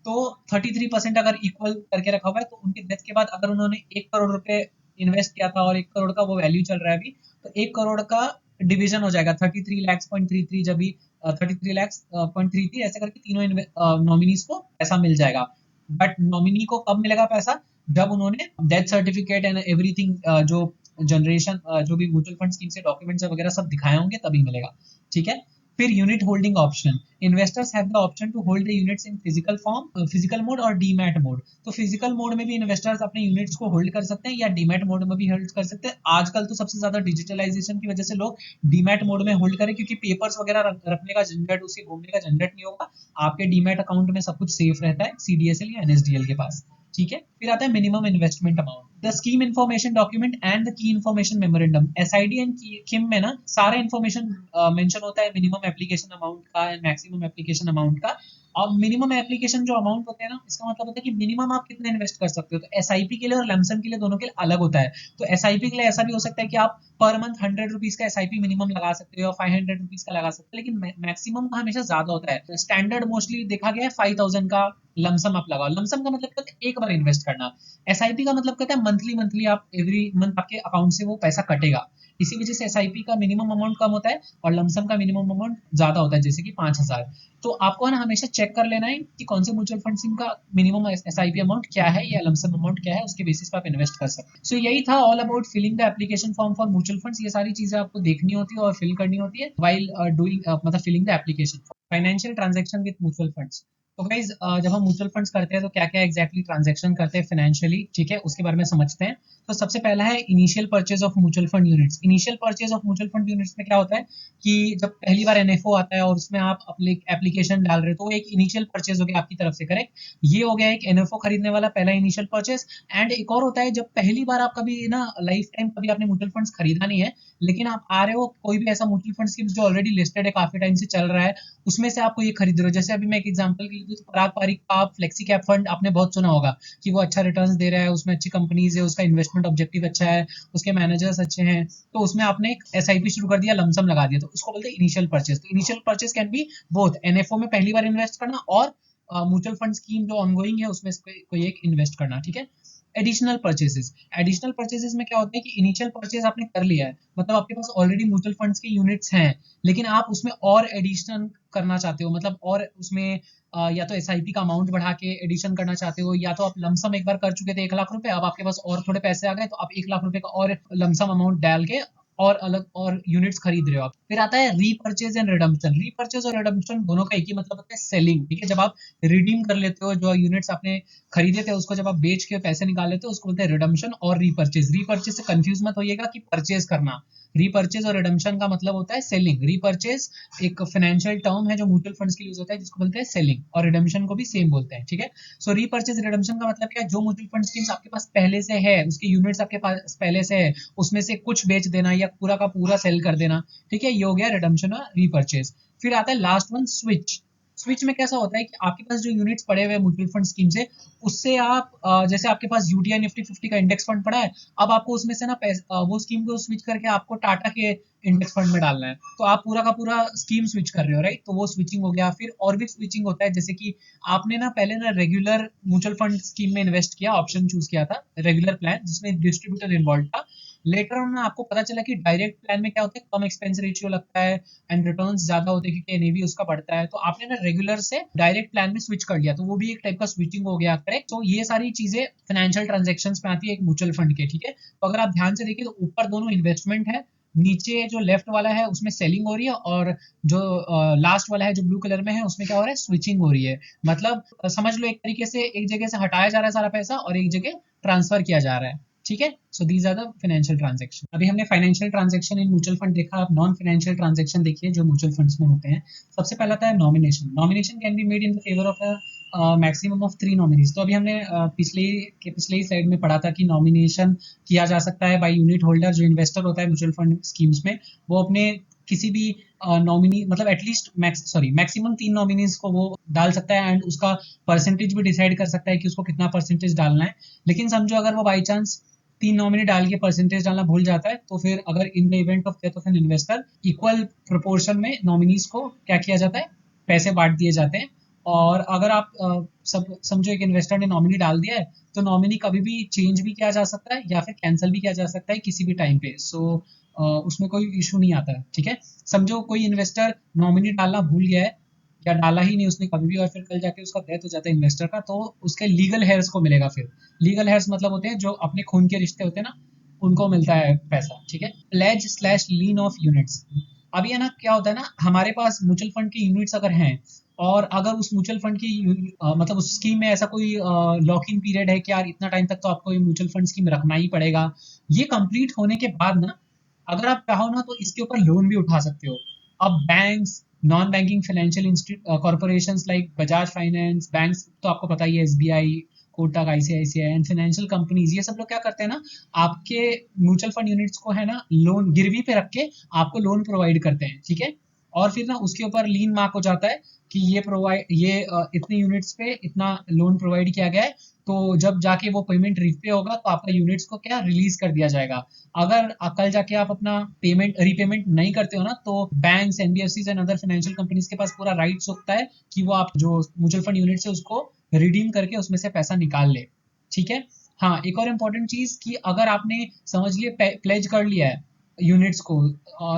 तो 33% अगर इक्वल करके रखा हुआ है, तो उनके डेथ के बाद अगर उन्होंने 1 करोड़ रुपए इन्वेस्ट किया था और 1 करोड़ का वो वैल्यू चल रहा है अभी, तो 1 करोड़ का डिवीजन हो जाएगा 33 lakhs.33, जब भी 33 lakhs.33 ऐसे करके तीनों नॉमिनीज को पैसा मिल जाएगा। बट नॉमिनी को कब मिलेगा पैसा? जब उन्होंने डेथ सर्टिफिकेट एंड एवरीथिंग जो जनरेशन जो भी म्यूचुअल फंड स्कीम से डॉक्यूमेंट्स वगैरह सब दिखाए होंगे तभी मिलेगा। ठीक है। फिर unit holding option. Investors have the option to hold the units in physical form, physical mode और डीमैट मोड। तो फिजिकल मोड में भी इन्वेस्टर्स अपने यूनिट्स को होल्ड कर सकते हैं या डीमैट मोड में भी होल्ड कर सकते हैं। आजकल तो सबसे ज्यादा डिजिटलाइजेशन की वजह से लोग डीमैट मोड में होल्ड करें, क्योंकि पेपर्स वगैरह रखने का झंझट, उसके घूमने का झंझट नहीं होगा। आपके डीमैट अकाउंट में सब कुछ सेफ रहता है सीडीएसएल या एनएसडीएल के पास। ठीक है। फिर आता है minimum investment amount, the scheme information document and the key information memorandum. SID and KIM में ना सारा इन्फॉर्मेशन मेंशन होता है मिनिमम एप्लीकेशन अमाउंट का एंड मैक्सिमम एप्लीकेशन अमाउंट का। अब मिनिमम एप्लीकेशन जो अमाउंट होते हैं ना, इसका मतलब होता है कि मिनिमम आप कितना इन्वेस्ट कर सकते हो। तो एसआईपी के लिए और लमसम के लिए दोनों के लिए अलग होता है। तो एसआईपी के लिए ऐसा भी हो सकता है कि आप पर मंथ 100 रुपीज का एसआईपी मिनिमम लगा सकते हो, 500 रुपीज का लगा सकते हो, लेकिन मैक्सिमम का हमेशा ज्यादा होता है। स्टैंडर्ड मोस्टली देखा गया है 5000 का लमसम आप लगाओ। लमसम का मतलब कहता है एक बार इन्वेस्ट करना। एसआईपी का मतलब कहता है मंथली मंथली आप एवरी मंथ आपके अकाउंट से वो पैसा कटेगा। इसी वजह से एसआईपी का मिनिमम अमाउंट कम होता है और लमसम का मिनिमम अमाउंट ज्यादा होता है, जैसे कि 5000। तो आपको ना हमेशा चेक कर लेना है कि कौन से म्यूचुअल फंड स्कीम का मिनिमम एसआईपी अमाउंट क्या है या लमसम अमाउंट क्या है, उसके बेसिस पे आप इन्वेस्ट कर सकते हैं। सो यही था all about filling the application form for mutual funds. ये सारी चीजें आपको देखनी होती है और फिल करनी होती है वाइल डूइंग मतलब filling the application. Financial transaction with mutual funds. तो गाइज जब हम म्यूचुअल फंड्स करते हैं तो क्या क्या एग्जैक्टली ट्रांजेक्शन करते हैं फाइनेंशियली, ठीक है, उसके बारे में समझते हैं। तो सबसे पहला है initial purchase of mutual fund units. Initial purchase of mutual fund units में क्या होता है कि जब पहली बार एनएफओ आता है और उसमें आप एप्लीकेशन डाल रहे हो तो एक इनिशियल परचेज हो गया आपकी तरफ से, करेक्ट। ये हो गया एक एनएफओ खरीदने वाला पहला इनिशियल परचेज। एंड एक और होता है जब पहली बार आप कभी ना लाइफ टाइम कभी आपने म्यूचुअल फंड्स खरीदा नहीं है, लेकिन आप आ रहे हो कोई भी ऐसा म्यूचुअल फंड स्कीम जो ऑलरेडी लिस्टेड है, काफी टाइम से चल रहा है, उसमें से आपको ये खरीद रहे हो। जैसे अभी मैं एक एग्जांपल के लिए दूं तो पराग पारिक का फ्लेक्सी कैप फंड आपने बहुत सुना होगा कि वो अच्छा रिटर्न्स दे रहा है, उसमें अच्छी कंपनीज है, उसका इन्वेस्टमेंट ऑब्जेक्टिव अच्छा है, उसके मैनेजर्स अच्छे हैं, तो उसमें आपने एक एसआईपी शुरू कर दिया, लमसम लगा दिया, तो उसको बोलते हैं इनिशियल परचेज। तो initial purchase can be both NFO में पहली बार इन्वेस्ट करना और म्यूचुअल फंड स्कीम जो ऑनगोइंग है उसमें कोई एक इन्वेस्ट करना, ठीक है। Additional purchases. एडिशनल परचेजेस में क्या होता है कि इनिशियल परचेज आपने कर लिया है, मतलब आपके पास ऑलरेडी म्यूचुअल फंड्स के यूनिट्स हैं, लेकिन आप उसमें और एडिशन करना चाहते हो, मतलब और उसमें या तो एसआईपी का अमाउंट बढ़ा के एडिशन करना चाहते हो, या तो आप लमसम एक बार कर चुके थे 1 लाख रुपए, अब आपके पास और थोड़े पैसे आ गए तो आप 1 लाख रुपए का और लमसम अमाउंट डाल के और अलग और यूनिट्स खरीद रहे हो आप। फिर आता है रीपर्चेज एंड रिडम्पशन। रीपर्चेज और रिडम्पशन दोनों का एक ही मतलब होता है, सेलिंग, ठीक है। जब आप रिडीम कर लेते हो जो यूनिट्स आपने खरीदे थे उसको, जब आप बेच के पैसे निकाल लेते हो उसको बोलते हैं रिडम्पशन और रीपर्चेज। रीपर्चेज से कंफ्यूज मत होइएगा कि परचेज करना। रीपर्चेज और रिडम्पशन का मतलब होता है सेलिंग। रीपर्चेज एक फाइनेंशियल टर्म है जो म्यूचुअल फंड्स के लिए यूज होता है, जिसको बोलते हैं सेलिंग, और रिडम्पशन को भी सेम बोलते हैं, ठीक है। सो रीपर्चेज रिडम्पशन का मतलब क्या है, जो म्यूचुअल फंड स्कीम्स आपके पास पहले से है, उसके यूनिट्स आपके पास पहले से है, उसमें से कुछ बेच देना या पूरा का पूरा सेल कर देना, ठीक है, ये हो गया रिडम्पशन और रीपर्चेज। फिर आता है लास्ट वन, स्विच। स्विच में कैसा होता है कि आपके पास जो यूनिट्स पड़े हुए म्यूचुअल फंड स्कीम से, उससे आप जैसे आपके पास यूटीआई निफ्टी 50 का इंडेक्स फंड पड़ा है, अब आपको उसमें से ना वो स्कीम को स्विच करके आपको टाटा के इंडेक्स फंड में डालना है, तो आप पूरा का पूरा स्कीम स्विच कर रहे हो, राइट। तो वो स्विचिंग हो गया। फिर और भी स्विचिंग होता है, जैसे कि आपने ना पहले ना रेगुलर म्यूचुअल फंड स्कीम में इन्वेस्ट किया, ऑप्शन चूज किया था रेगुलर प्लान जिसमें डिस्ट्रीब्यूटर इन्वॉल्व था। लेटर ऑन आपको पता चला कि डायरेक्ट प्लान में क्या होता है, कम एक्सपेंस रेशियो लगता है एंड रिटर्न्स ज्यादा होते हैं क्योंकि एनएवी उसका बढ़ता है, तो आपने ना रेगुलर से डायरेक्ट प्लान में स्विच कर लिया, तो वो भी एक टाइप का स्विचिंग हो गया, करेक्ट। तो ये सारी चीजें फाइनेंशियल ट्रांजेक्शंस में आती है एक म्यूचुअल फंड के, ठीक है। तो अगर आप ध्यान से देखिए तो ऊपर दोनों इन्वेस्टमेंट है, नीचे जो लेफ्ट वाला है उसमें सेलिंग हो रही है, और जो लास्ट वाला है जो ब्लू कलर में है उसमें क्या हो रहा है, स्विचिंग हो रही है। मतलब समझ लो एक तरीके से एक जगह से हटाया जा रहा है सारा पैसा और एक जगह ट्रांसफर किया जा रहा है, ठीक है। So these are the financial transaction. अभी हमने financial transaction in mutual fund देखा, अब नॉन फाइनेंशियल ट्रांजेक्शन देखिए जो म्यूचुअल फंड्स में होते हैं। सबसे पहला था nomination. Nomination can be made in the favour of maximum of 3 nominees. तो अभी हमने पिछले ही स्लाइड में पढ़ा था कि नॉमिनेशन किया जा सकता है बाय यूनिट होल्डर, जो इन्वेस्टर होता है म्यूचुअल फंड स्कीम्स में, वो अपने किसी भी नॉमिनी मतलब एटलीस्ट मैक्सिमम 3 नॉमिनीज को वो डाल सकता है, एंड उसका परसेंटेज भी डिसाइड कर सकता है कि उसको कितना परसेंटेज डालना है। लेकिन समझो अगर वो बाई चांस 3 नॉमिनी डाल के परसेंटेज डालना भूल जाता है, तो फिर अगर in the event of death of an investor, equal proportion में नॉमिनीज को क्या किया जाता है, पैसे बांट दिए जाते हैं। और अगर आप सब समझो एक इन्वेस्टर ने नॉमिनी डाल दिया है, तो नॉमिनी कभी भी चेंज भी किया जा सकता है या फिर कैंसिल भी किया जा सकता है किसी भी टाइम पे। सो उसमें कोई इशू नहीं आता है, ठीक है। समझो कोई इन्वेस्टर नॉमिनी डालना भूल गया है या डाला ही नहीं उसने कभी भी, और फिर कल जाके उसका डेथ हो जाता है इन्वेस्टर का, तो उसके लीगल हेयर्स को मिलेगा। फिर लीगल हेयर्स मतलब होते हैं जो अपने खून के रिश्ते होते हैं ना, उनको मिलता है पैसा, ठीक है। Pledge slash lien of units. अब ये ना क्या होता है ना, हमारे पास म्यूचुअल फंड के यूनिट्स अगर हैं और अगर उस म्यूचुअल फंड की मतलब उस स्कीम में ऐसा कोई लॉक इन पीरियड है कि यार इतना टाइम तक तो आपको ये म्यूचुअल फंड स्कीम रखना ही पड़ेगा, ये कंप्लीट होने के बाद ना अगर आप चाहो ना तो इसके ऊपर लोन भी उठा सकते हो। अब banks, non banking financial corporation like Bajaj finance, banks तो आपको पता ही है, SBI, Kotak, ICICI and financial companies, ये सब लोग क्या करते हैं ना, आपके म्यूचुअल फंड यूनिट्स को है ना लोन गिरवी पे रख के आपको लोन प्रोवाइड करते हैं, ठीक है। और फिर ना उसके ऊपर लीन मार्क हो जाता है कि ये इतने यूनिट्स पे इतना लोन प्रोवाइड किया गया है, तो जब जाके वो पेमेंट रिपे होगा तो आपका यूनिट्स को क्या रिलीज कर दिया जाएगा। अगर कल जाके आप अपना पेमेंट रीपेमेंट नहीं करते हो ना, तो banks, NBFCs and other financial companies के पास पूरा राइट्स होता है कि वो आप जो म्यूचुअल फंड यूनिट्स है उसको रिडीम करके उसमें से पैसा निकाल ले, ठीक है। हाँ, एक और इम्पोर्टेंट चीज कि अगर आपने समझ लिए प्लेज कर लिया है यूनिट्स को,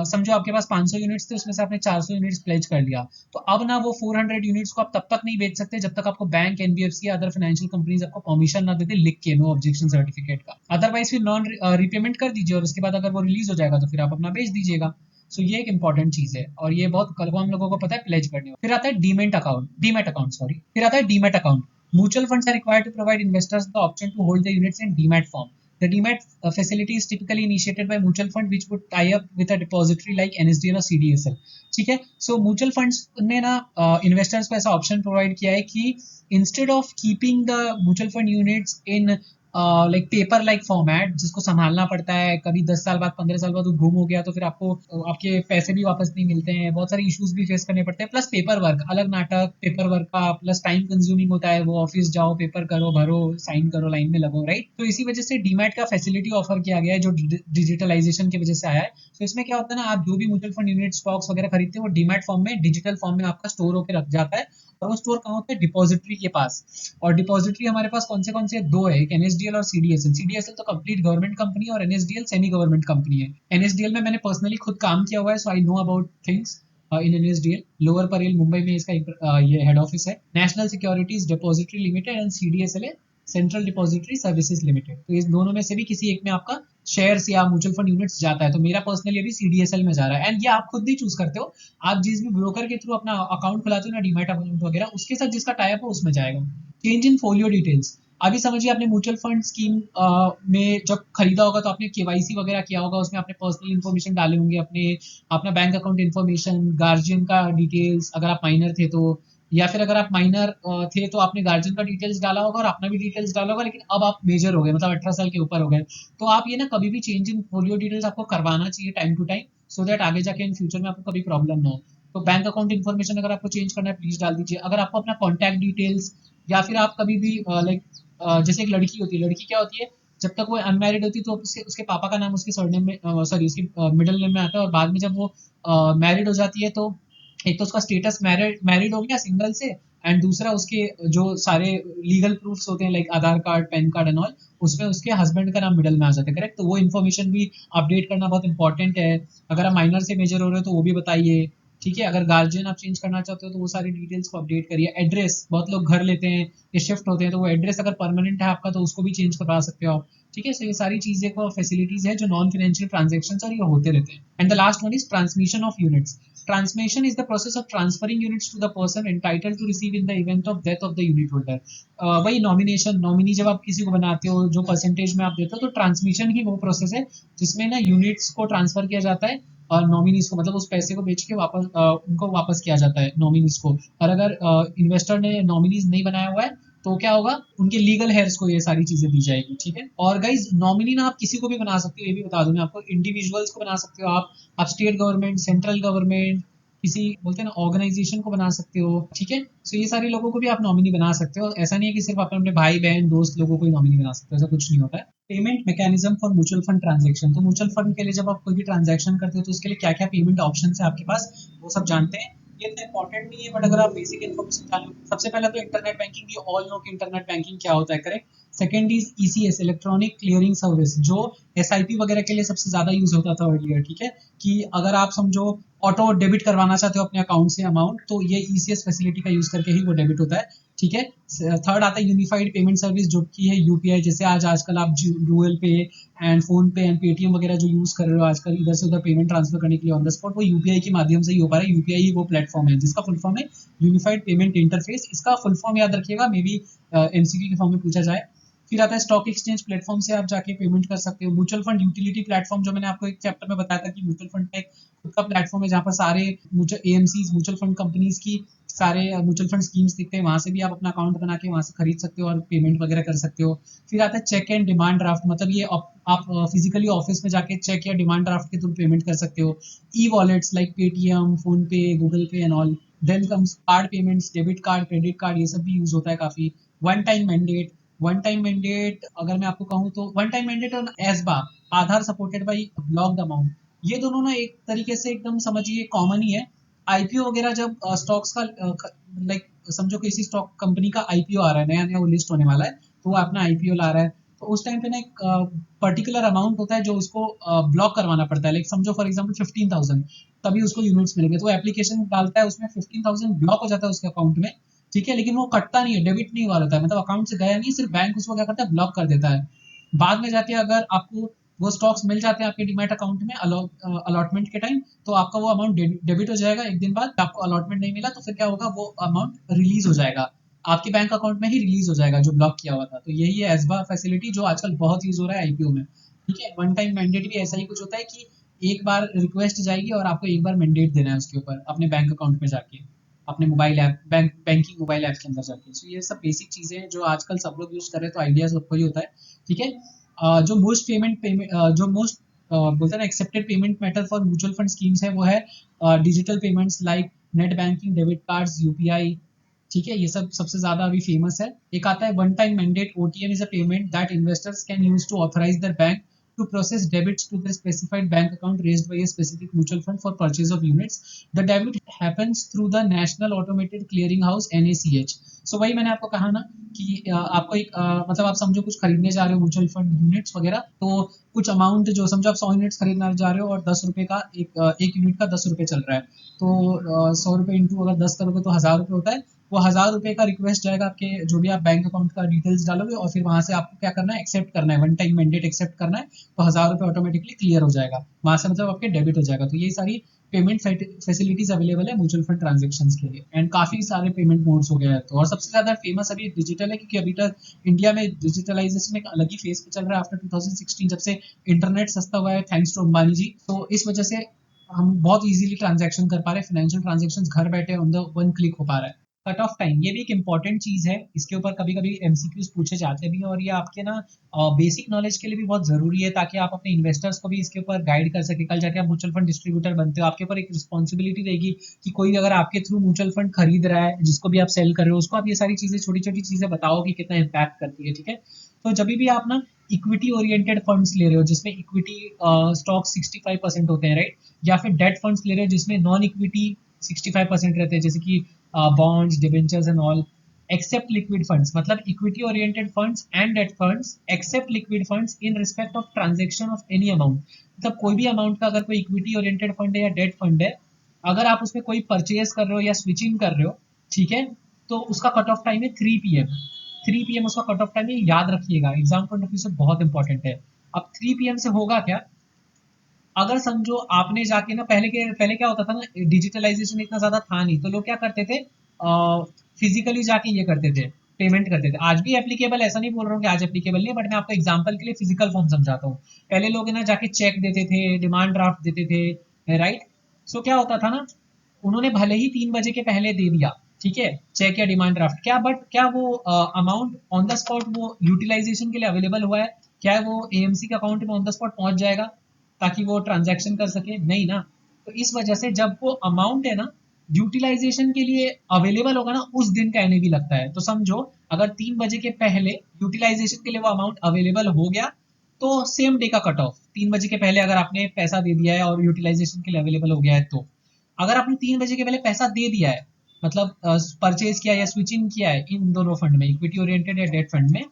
समझो आपके पास 500 यूनिट्स थे, उसमें से आपने 400 यूनिट्स प्लेज कर लिया, तो अब ना वो 400 यूनिट्स को आप तब तक नहीं बेच सकते जब तक आपको बैंक, एनबीएफसी या अदर फाइनेंशियल कंपनीज आपको परमिशन ना देते लिख के, नो ऑब्जेक्शन सर्टिफिकेट का। अदरवाइज फिर नॉन रिपेमेंट कर दीजिए और उसके बाद अगर वो रिलीज हो जाएगा तो फिर आप अपना बेच दीजिएगा। सो ये एक इंपॉर्टेंट चीज है और ये बहुत कम लोगों को पता है प्लेज करने। फिर आता है डीमेट अकाउंट सॉरी, फिर आता है demat account. Mutual funds are required to provide investors the option to hold their units in demat form. The demat facility is typically initiated by mutual fund which would tie up with a depository like NSDL or CDSL. ठीक है, so mutual funds ने ना investors को ऐसा option provide किया है कि instead of keeping the mutual fund units in like paper like format, जिसको संभालना पड़ता है, कभी 10 साल बाद 15 साल बाद वो गुम हो गया तो फिर आपको आपके पैसे भी वापस नहीं मिलते हैं, बहुत सारे इश्यूज भी फेस करने पड़ते हैं, प्लस पेपर वर्क, अलग नाटक, पेपर वर्क का प्लस टाइम कंज्यूमिंग होता है, वो ऑफिस जाओ, पेपर करो, भरो, साइन करो, लाइन में लगो, राइट। तो इसी वजह से डीमैट का फैसिलिटी ऑफर किया गया है जो डिजिटलाइजेशन की वजह से आया है। तो इसमें क्या होता है ना, आप जो भी म्यूचुअल फंड यूनिट, स्टॉक्स वगैरह खरीदते हैं वो डीमैट फॉर्म में, डिजिटल फॉर्म में आपका स्टोर होकर रख जाता है। और वो स्टोर कहाँ होता है? डिपॉजिटरी के पास। और डिपॉजिटरी हमारे पास कौन से दो है, एक एनएसडीएल और सीडीएसएल। सीडीएसएल तो कंप्लीट गवर्नमेंट कंपनी है और एनएसडीएल सेमी गवर्नमेंट कंपनी है। एनएसडीएल में मैंने पर्सनली खुद काम किया हुआ है, so I know about things in NSDL. Lower Parel Mumbai में इसका ये हेड ऑफिस है। National Securities Depository Limited and CDSL है सेंट्रल डिपॉजिटरी सर्विसेज लिमिटेड। तो इस दोनों में से भी किसी एक में आपका शेयर्स या म्यूचुअल फंड यूनिट्स जाता है। तो मेरा पर्सनली अभी सीडीएसएल में जा रहा है एंड ये आप खुद भी चूज करते हो। आप जिस भी ब्रोकर के थ्रू अपना अकाउंट खुलाते हो ना, डीमैट अकाउंट वगैरह, उसके साथ जिसका टाइप हो उसमें जाएगा। Change in folio details. अभी समझिए आपने म्यूचुअल फंड स्कीम में जब खरीदा होगा तो आपने केवाईसी वगैरह किया होगा, उसमें आपने पर्सनल इन्फॉर्मेशन डाले होंगे, अपने अपना बैंक अकाउंट इन्फॉर्मेशन, गार्जियन का डिटेल्स अगर आप माइनर थे तो, या फिर अगर आप माइनर थे तो आपने गार्जियन का डिटेल्स डाला होगा और अपना भी डिटेल्स डाला होगा। लेकिन अब आप मेजर हो गए, मतलब 18 साल के ऊपर हो गए, तो आप ये ना कभी भी चेंज इन फोलियो डिटेल्स आपको करवाना चाहिए time to time, so that आगे जाके इन फ्यूचर में आपको कभी प्रॉब्लम ना हो। तो बैंक अकाउंट इन्फॉर्मेशन अगर आपको चेंज करना है प्लीज डाल दीजिए। अगर आपको अपना कॉन्टैक्ट डिटेल्स, या फिर आप कभी भी लाइक जैसे एक लड़की होती है, लड़की क्या होती है, जब तक वो अनमैरिड होती है तो उसके पापा का नाम उसके सरनेम में, सॉरी उसकी मिडिल नेम में आता है, और बाद में जब वो मैरिड हो जाती है तो एक तो उसका स्टेटस मैरिड हो गया सिंगल से, एंड दूसरा उसके जो सारे लीगल प्रूफ्स होते हैं like Aadhaar card, pan card and all, उसमें उसके हस्बैंड का नाम मिडल में आ जाता है, करेक्ट। तो वो इन्फॉर्मेशन भी अपडेट करना बहुत इंपॉर्टेंट है। अगर आप माइनर से मेजर हो रहे हो तो वो भी बताइए, ठीक है। अगर गार्जियन आप चेंज करना चाहते हो तो वो सारी डिटेल्स को अपडेट करिए। एड्रेस, बहुत लोग घर लेते हैं या शिफ्ट होते हैं, तो वो एड्रेस अगर परमानेंट है आपका तो उसको भी चेंज करवा सकते हो आप, ठीक है। सो ये सारी चीजें को फैसिलिटीज है जो नॉन फाइनेंशियल ट्रांजेक्शन और ये होते रहते हैं। And the last one is transmission of units. Transmission is the process of transferring units to the person entitled to receive in the event of death of the unit holder. वही nomination, nominee जब आप किसी को बनाते हो, जो percentage में आप देते हो, तो ट्रांसमिशन ही वो प्रोसेस है जिसमें ना यूनिट्स को ट्रांसफर किया जाता है नॉमिनीज को, मतलब उस पैसे को बेच के वापस उनको वापस किया जाता है नॉमिनीज को। और अगर इन्वेस्टर ने नॉमिनीज नहीं बनाया हुआ है तो क्या होगा, उनके लीगल हेयर्स को ये सारी चीजें दी जाएगी, ठीक है। और गाइज नॉमिनी ना आप किसी को भी बना सकते हो, ये भी बता दूं मैं आपको, इंडिविजुअल्स को बना सकते हो आप स्टेट गवर्नमेंट, सेंट्रल गवर्नमेंट, किसी बोलते हैं ना ऑर्गेनाइजेशन को बना सकते हो, ठीक है। सो ये सारे लोगों को भी आप नॉमिनी बना सकते हो। ऐसा नहीं है कि सिर्फ आप अपने भाई बहन दोस्त लोगों को ही नॉमिनी बना सकते हो, ऐसा कुछ नहीं होता है। Payment mechanism for mutual fund transaction. तो म्यूचुअल फंड के लिए जब आप कोई भी ट्रांजेक्शन करते हो तो उसके लिए क्या क्या पेमेंट ऑप्शन है आपके पास, वो सब जानते हैं। ये तो इंपॉर्टेंट नहीं है, बट अगर आप बेसिक इन्फॉर्मेशन जान लो, सबसे पहले तो इंटरनेट बैंकिंग, ये ऑल नो कि इंटरनेट बैंकिंग क्या होता है, correct. Second is ECS, electronic clearing service, जो एसआईपी वगैरह के लिए सबसे ज्यादा यूज होता था अर्लियर, ठीक है। कि अगर आप समझो ऑटो डेबिट करवाना चाहते हो अपने अकाउंट से अमाउंट, तो ये ईसीएस फैसिलिटी का यूज करके ही वो डेबिट होता है, ठीक है। थर्ड आता है यूनिफाइड पेमेंट सर्विस, जो कि है यूपीआई। जैसे आजकल आप गूगल पे एंड फोन पे एंड पेटीएम वगैरह जो यूज कर रहे हो आजकल इधर से उधर पेमेंट ट्रांसफर करने के लिए ऑन द स्पॉट, वो यूपीआई के माध्यम से ही हो पा रहा है। यूपीआई ही वो प्लेटफॉर्म है जिसका फुल फॉर्म है यूनिफाइड पेमेंट इंटरफेस। इसका फुल फॉर्म याद रखिएगा, मे बी एमसीक्यू के फॉर्म में पूछा जाए। फिर आता है स्टॉक एक्सचेंज प्लेटफॉर्म से आप जाके पेमेंट कर सकते हो। म्यूचुअल फंड यूटिलिटी प्लेटफॉर्म, जो मैंने आपको एक चैप्टर में बताया था कि म्यूचुअल फंड का एक खुद का प्लेटफॉर्म है जहाँ पर सारे एएमसीज म्यूचुअल फंड कंपनीज की सारे म्यूचुअल फंड स्कीम्स दिखते हैं, वहां से भी आप अपना अकाउंट बना के वहां से खरीद सकते हो और पेमेंट वगैरह कर सकते हो। फिर आता है चेक एंड डिमांड ड्राफ्ट, मतलब ये आप फिजिकली ऑफिस में जाके चेक या डिमांड ड्राफ्ट के थ्रू पेमेंट कर सकते हो। E wallets like Paytm, PhonePe, Google Pay and all. Then comes card payments, debit card, credit card, ये सब भी यूज होता है काफी। One time mandate, one time mandate अगर मैं आपको कहूँ तो वन टाइम मैंडेट और एसबा, आधार सपोर्टेड बाई ब्लॉक्ड अमाउंट, ये दोनों ना एक तरीके से एकदम समझिए कॉमन ही है। आईपीओ वगैरह जब स्टॉक्स का लाइक समझो किसी स्टॉक कंपनी का आईपीओ आ रहा है, नया नया वो लिस्ट होने वाला है, तो वो अपना आईपीओ ला रहा है, तो उस टाइम पे ना एक पर्टिकुलर अमाउंट होता है जो उसको ब्लॉक करवाना पड़ता है। लाइक समझो फॉर एग्जांपल 15,000, तभी उसको यूनिट्स मिलेंगे, तो वो एप्लीकेशन डालता है, उसमें 15,000 ब्लॉक हो जाता है उसके अकाउंट में। ठीक है, लेकिन वो कटता नहीं है, डेबिट नहीं हुआ रहता है, मतलब अकाउंट से गया नहीं, सिर्फ बैंक उसको क्या करता है, ब्लॉक कर देता है। बाद में जाके अगर आपको वो स्टॉक्स मिल जाते हैं आपके डीमैट अकाउंट में अलॉटमेंट के टाइम, तो आपका वो अमाउंट डेबिट हो जाएगा। एक दिन बाद आपको अलॉटमेंट नहीं मिला तो फिर क्या होगा, वो अमाउंट रिलीज हो जाएगा, आपके बैंक अकाउंट में ही रिलीज हो जाएगा जो ब्लॉक किया हुआ था। तो यही है एसबा फैसिलिटी जो आजकल बहुत यूज हो रहा है आईपीओ में। ठीक है, वन टाइम मैंडेट भी ऐसा ही कुछ होता है कि एक बार रिक्वेस्ट जाएगी और आपको एक बार मैंडेट देना है उसके ऊपर अपने बैंक अकाउंट में जाके, अपने mobile app banking mobile app के अंदर जाके। सो ये सब बेसिक चीजें हैं जो आजकल सब लोग यूज कर रहे हैं, तो आइडिया सबको ही होता है। ठीक है, जो मोस्ट पेमेंट जो मोस्ट बोलते हैं ना accepted payment method for mutual fund schemes है, वो है digital payments like net banking, debit cards, UPI. ठीक है, ये सब सबसे ज्यादा अभी फेमस है। एक आता है one time mandate, OTM is a payment that investors can use to authorise their bank to process debits to the specified bank account raised by a specific mutual fund for purchase of units. The debit happens through the National Automated Clearing House NACH. So वही मैंने आपको कहा ना कि आपको एक मतलब आप समझो कुछ खरीदने जा रहे हो म्यूचुअल फंड यूनिट्स वगैरह, तो कुछ अमाउंट जो समझो आप 100 यूनिट्स खरीदने जा रहे हो और 10 रुपए का एक यूनिट का 10 रुपए चल रहा है, तो 100 रुपए इंटू अगर 10 करोगे तो 1000 रुपए होता है। वो 1000 रुपए का रिक्वेस्ट जाएगा आपके जो भी आप बैंक अकाउंट का डिटेल्स डालोगे, और फिर वहां से आपको क्या करना है, एक्सेप्ट करना है, वन टाइम मैंडेट एक्सेप्ट करना है, तो 1000 रुपए ऑटोमेटिकली क्लियर हो जाएगा वहां से, मतलब आपके डेबिट हो जाएगा। तो ये सारी पेमेंट फैसिलिटीज अवेलेबल है म्यूचुअल फंड ट्रांजेक्शन के लिए, एंड काफी सारे पेमेंट मोड्स हो गए हैं। तो और सबसे ज्यादा फेमस अभी डिजिटल है, क्योंकि अभी तक इंडिया में डिजिटलाइजेशन एक अलग ही फेज पे चल रहा है आफ्टर 2016, जब से इंटरनेट सस्ता हुआ है थैंक्स टू अंबानी जी। तो इस वजह से हम बहुत इजीली ट्रांजेक्शन कर पा रहे हैं, फाइनेंशियल ट्रांजेक्शन घर बैठे ऑन द वन क्लिक हो पा रहा है। कट ऑफ टाइम, ये भी एक इंपॉर्टेंट चीज है, इसके ऊपर कभी कभी एमसीक्यूज पूछे जाते भी हैं, और ये आपके ना बेसिक नॉलेज के लिए भी बहुत जरूरी है, ताकि आप अपने इन्वेस्टर्स को भी इसके ऊपर गाइड कर सके। कल जाके आप म्यूचुअल फंड डिस्ट्रीब्यूटर बनते हो, आपके ऊपर एक रिस्पॉन्सिबिलिटी रहेगी कि कोई अगर आपके थ्रू म्यूचुअल फंड खरीद रहा है, जिसको भी आप सेल कर रहे हो, उसको आप ये सारी चीजें, छोटी छोटी चीजें बताओ कि कितना इम्पैक्ट करती है। ठीक है, तो जब भी आप ना इक्विटी ओरिएंटेड फंड्स ले रहे हो जिसमें इक्विटी स्टॉक 65% होते हैं, राइट, या फिर डेट फंड्स ले रहे हो जिसमें नॉन इक्विटी 65% रहते हैं, जैसे कि bonds, debentures and all, except liquid funds, मतलब equity oriented funds and debt funds except liquid funds in respect of transaction of any amount। मतलब कोई भी अमाउंट का अगर कोई इक्विटी ओरिएंटेड फंड है या डेट फंड है, अगर आप उसमें कोई परचेज कर रहे हो या स्विचिंग कर रहे हो, ठीक है, तो उसका कट ऑफ टाइम है 3 PM। 3 PM उसका कट ऑफ टाइम है, याद रखिएगा, एग्जाम पॉइंट ऑफ व्यू से बहुत इंपॉर्टेंट है। अब 3 PM से होगा क्या, अगर समझो आपने जाके ना, पहले क्या होता था ना, डिजिटलाइजेशन इतना ज्यादा था नहीं, तो लोग क्या करते थे, फिजिकली जाके ये करते थे, पेमेंट करते थे। आज भी एप्लीकेबल, ऐसा नहीं बोल रहा हूँ कि आज एप्लीकेबल नहीं है, बट मैं आपको एग्जांपल के लिए फिजिकल फॉर्म समझाता हूँ। पहले लोग ना जाके चेक देते थे, डिमांड ड्राफ्ट देते थे, राइट। सो क्या होता था ना, उन्होंने भले ही 3 बजे के पहले दे दिया, ठीक है, चेक या डिमांड ड्राफ्ट, क्या बट क्या वो अमाउंट ऑन द स्पॉट वो यूटिलाइजेशन के लिए अवेलेबल हुआ है, क्या वो एएमसी के अकाउंट में ऑन द स्पॉट पहुंच जाएगा ताकि वो ट्रांजैक्शन कर सके, नहीं ना। तो इस वजह से जब वो अमाउंट है ना यूटिलाइजेशन के लिए अवेलेबल होगा ना, उस दिन का एनएवी लगता है। तो समझो अगर 3 बजे के पहले यूटिलाइजेशन के लिए वो अमाउंट अवेलेबल हो गया, तो सेम डे का कट ऑफ, 3 बजे के पहले अगर आपने पैसा दे दिया है और यूटिलाइजेशन के लिए अवेलेबल हो गया है, तो अगर आपने 3 बजे के पहले पैसा दे दिया है, मतलब परचेज किया या स्विचिंग किया है इन दोनों फंड में, इक्विटी ओरिएंटेड या डेट फंड में,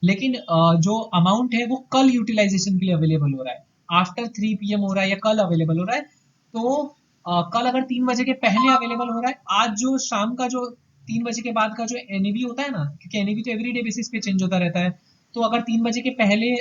लेकिन जो अमाउंट है वो कल यूटिलाइजेशन के लिए अवेलेबल हो रहा है, आफ्टर 3 PM हो रहा है या कल अवेलेबल हो रहा है, तो कल अगर 3 बजे के पहले अवेलेबल हो रहा है, आज जो शाम का जो 3 बजे के बाद का जो एनएवी होता है ना, क्योंकि एनएवी तो एवरीडे बेसिस पे चेंज होता रहता है, तो अगर 3 बजे के पहले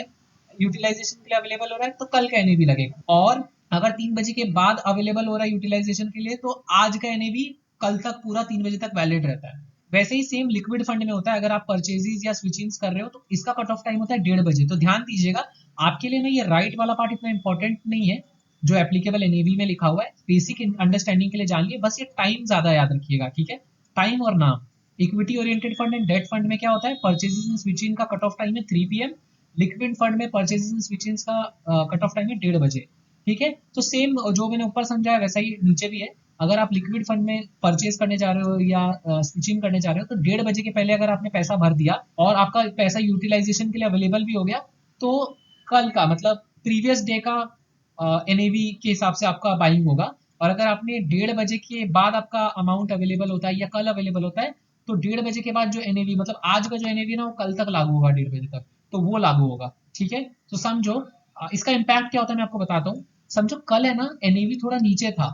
यूटिलाइजेशन के लिए अवेलेबल हो रहा है तो कल का एनएवी लगेगा, और अगर 3 बजे के बाद अवेलेबल हो रहा है यूटिलाइजेशन के लिए, तो आज का एनएवी कल तक पूरा 3 बजे तक वैलिड रहता है। वैसे ही सेम लिक्विड फंड में होता है, अगर आप परचेजेस या स्विचिंग्स कर रहे हो तो इसका कट ऑफ टाइम होता है 1:30 बजे। तो ध्यान दीजिएगा, आपके लिए ना ये राइट वाला पार्ट इतना इंपॉर्टेंट नहीं है जो एप्लीकेबल एनएवी में लिखा हुआ है, बेसिक अंडरस्टैंडिंग के लिए जान लिए, बस ये टाइम ज्यादा याद रखिएगा, ठीक है, टाइम और नाम। Equity oriented fund and debt fund में क्या होता है, परचेजेस एंड स्विचिंग का कट ऑफ टाइम है 3 PM। लिक्विड फंड में परचेजेस एंड स्विचिंग का कट ऑफ टाइम है 1:30 बजे। ठीक है, तो सेम जो मैंने ऊपर समझाया वैसा ही नीचे भी है। अगर आप लिक्विड फंड में परचेज करने जा रहे हो या स्विचिंग करने जा रहे हो तो 1:30 बजे के पहले अगर आपने पैसा भर दिया और आपका पैसा यूटिलाइजेशन के लिए अवेलेबल भी हो गया, तो कल का मतलब प्रीवियस डे का एनएवी के हिसाब से आपका बाइंग होगा। और अगर आपने 1:30 बजे के बाद आपका अमाउंट अवेलेबल होता है या कल अवेलेबल होता है, तो 1:30 बजे के बाद जो एनएवी मतलब आज का जो एनएवी ना वो कल तक लागू होगा 1:30 बजे तक, तो वो लागू होगा। ठीक है, तो समझो इसका इम्पैक्ट क्या होता है मैं आपको बताता हूँ। समझो कल है ना एनएवी थोड़ा नीचे था,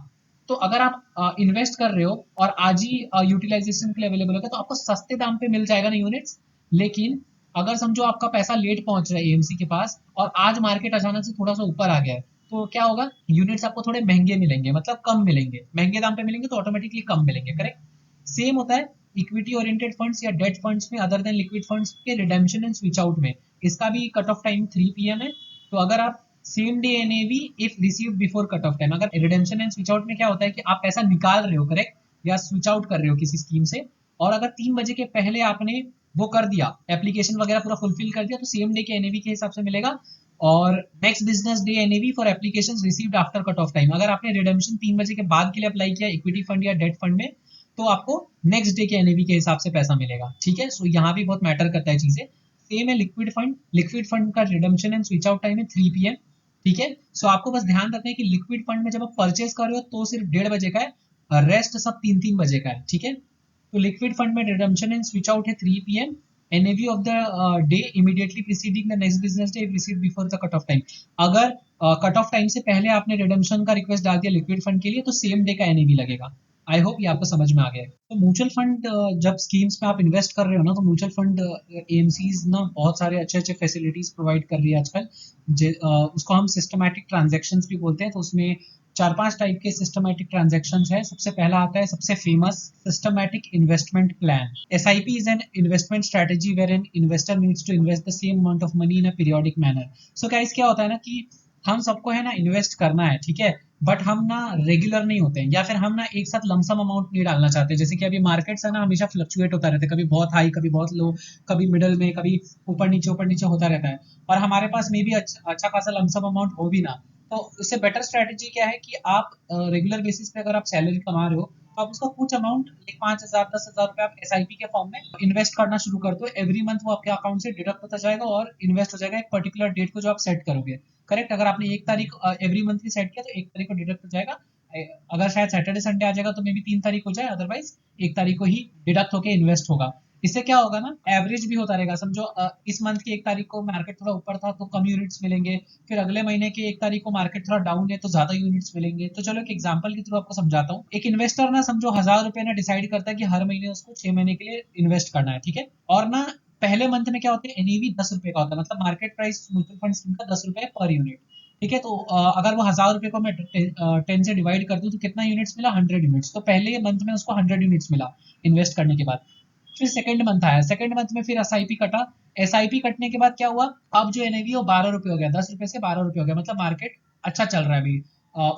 तो अगर आप इन्वेस्ट कर रहे हो और आज ही यूटिलाइजेशन के लिए अवेलेबल होगा तो आपको सस्ते दाम पे मिल जाएगा ना यूनिट्स। लेकिन अगर समझो आपका पैसा लेट पहुंच रहा है एएमसी के पास और आज मार्केट अचानक से थोड़ा सा ऊपर आ गया है, तो क्या होगा, यूनिट्स आपको थोड़े महंगे मिलेंगे, मतलब कम मिलेंगे, महंगे दाम पे मिलेंगे तो ऑटोमेटिकली कम मिलेंगे। करेक्ट, सेम होता है इक्विटी ओरिएंटेड फंड्स या डेट फंड्स में अदर देन लिक्विड फंड्स के रिडेम्पशन एंड स्विच आउट में। इसका भी कट ऑफ टाइम 3 PM है। तो अगर आप same day NAV if received before cut off time, अगर रिडेम्पशन एंड स्विच आउट में क्या होता है कि आप पैसा निकाल रहे हो, करेक्ट, या स्विच आउट कर रहे हो किसी स्कीम से, और अगर 3 बजे के पहले आपने वो कर दिया, एप्लीकेशन वगैरह पूरा फुलफिल कर दिया, तो सेम डे के एनएवी के हिसाब से मिलेगा। और next business day NAV for applications received after cut off time, अगर आपने रिडेम्पशन 3 बजे के बाद के लिए अप्लाई किया इक्विटी फंड या डेट फंड में, तो आपको नेक्स्ट डे के एनएवी के हिसाब से पैसा मिलेगा। ठीक है, सो यहाँ भी बहुत मैटर करता है चीजें। सेम है लिक्विड फंड, लिक्विड फंड का redemption and switch out time है 3 PM। ठीक है, सो आपको बस ध्यान रखना है कि लिक्विड फंड में जब आप परचेज कर रहे हो तो सिर्फ 1:30 बजे का है, रेस्ट सब 3-3 बजे का है। ठीक है, तो लिक्विड फंड में रिडम्पशन एंड स्विच आउट है 3 PM। NAV of the day immediately preceding the next business day received before the cut off time, अगर कट ऑफ टाइम से पहले आपने रिडम्पशन का रिक्वेस्ट डाल दिया लिक्विड फंड के लिए तो सेम डे का एनएवी लगेगा। आई होप ये आपको समझ में आ गया है। तो म्यूचुअल फंड जब स्कीम्स में आप इन्वेस्ट कर रहे हो ना, तो म्यूचुअल फंड एएमसीज ना बहुत सारे अच्छे अच्छे फैसिलिटीज प्रोवाइड कर रही है आजकल। उसको हम सिस्टमैटिक ट्रांजेक्शन्स भी बोलते हैं। तो उसमें 4-5 टाइप के सिस्टमैटिक ट्रांजेक्शन्स है। सबसे पहला आता है सबसे famous systematic investment plan. SIP is an investment strategy where an investor needs to invest the same amount of money in a periodic manner. So guys क्या होता है ना कि हम सबको है ना इन्वेस्ट करना है, ठीक है, बट हम ना रेगुलर नहीं होते हैं, या फिर हम ना एक साथ लमसम अमाउंट नहीं डालना चाहते। जैसे कि अभी मार्केट्स है ना हमेशा फ्लक्चुएट होता रहता है, कभी बहुत हाई कभी बहुत लो, कभी मिडल में, कभी ऊपर नीचे होता रहता है, और हमारे पास में भी अच्छा खासा लमसम अमाउंट हो भी ना। तो इससे बेटर स्ट्रेटेजी क्या है कि आप रेगुलर बेसिस पे अगर आप सैलरी कमा रहे हो तो आप उसका कुछ अमाउंट 5,000-10,000 रुपए आप एसआईपी के फॉर्म में इन्वेस्ट करना शुरू कर दो। एवरी मंथ वो आपके अकाउंट से डिडक्ट होता जाएगा और इन्वेस्ट हो जाएगा एक पर्टिकुलर डेट को जो आप सेट करोगे। करेक्ट, अगर आपने 1 तारीख एवरी मंथ की सेट किया तो 1 तारीख को डिडक्ट हो जाएगा। अगर शायद सैटरडे संडे आ जाएगा तो मे बी 3 तारीख हो जाए, अदरवाइज 1 तारीख को ही डिडक्ट होकर इन्वेस्ट होगा। इससे क्या होगा ना, एवरेज भी होता रहेगा। समझो इस मंथ की 1 तारीख को मार्केट थोड़ा ऊपर था तो कम यूनिट्स मिलेंगे, फिर अगले महीने की 1 तारीख को मार्केट थोड़ा डाउन है तो ज्यादा यूनिट्स मिलेंगे। तो चलो एक एग्जांपल के थ्रू आपको समझाता हूँ। एक इन्वेस्टर ना समझो 1,000 रुपए ना डिसाइड करता है कि हर महीने उसको 6 महीने के लिए इन्वेस्ट करना है, ठीक है, और ना पहले मंथ में क्या होता है, एनईवी 10 रुपए का होता है, मतलब market price mutual fund scheme का 10 रुपए पर यूनिट। ठीक है, तो अगर वो 1,000 रुपए को मैं 10 से डिवाइड कर दूं तो कितना यूनिट्स मिला, 100 यूनिट्स। तो पहले मंथ में उसको 100 यूनिट्स मिला इन्वेस्ट करने के बाद। फिर सेकंड मंथ आया, सेकंड मंथ में फिर एसआईपी कटा। एसआईपी कटने के बाद क्या हुआ, अब जो एनएवी वो 12 रुपए हो गया, 10 रुपए से 12 रुपए हो गया, मतलब मार्केट अच्छा चल रहा है अभी,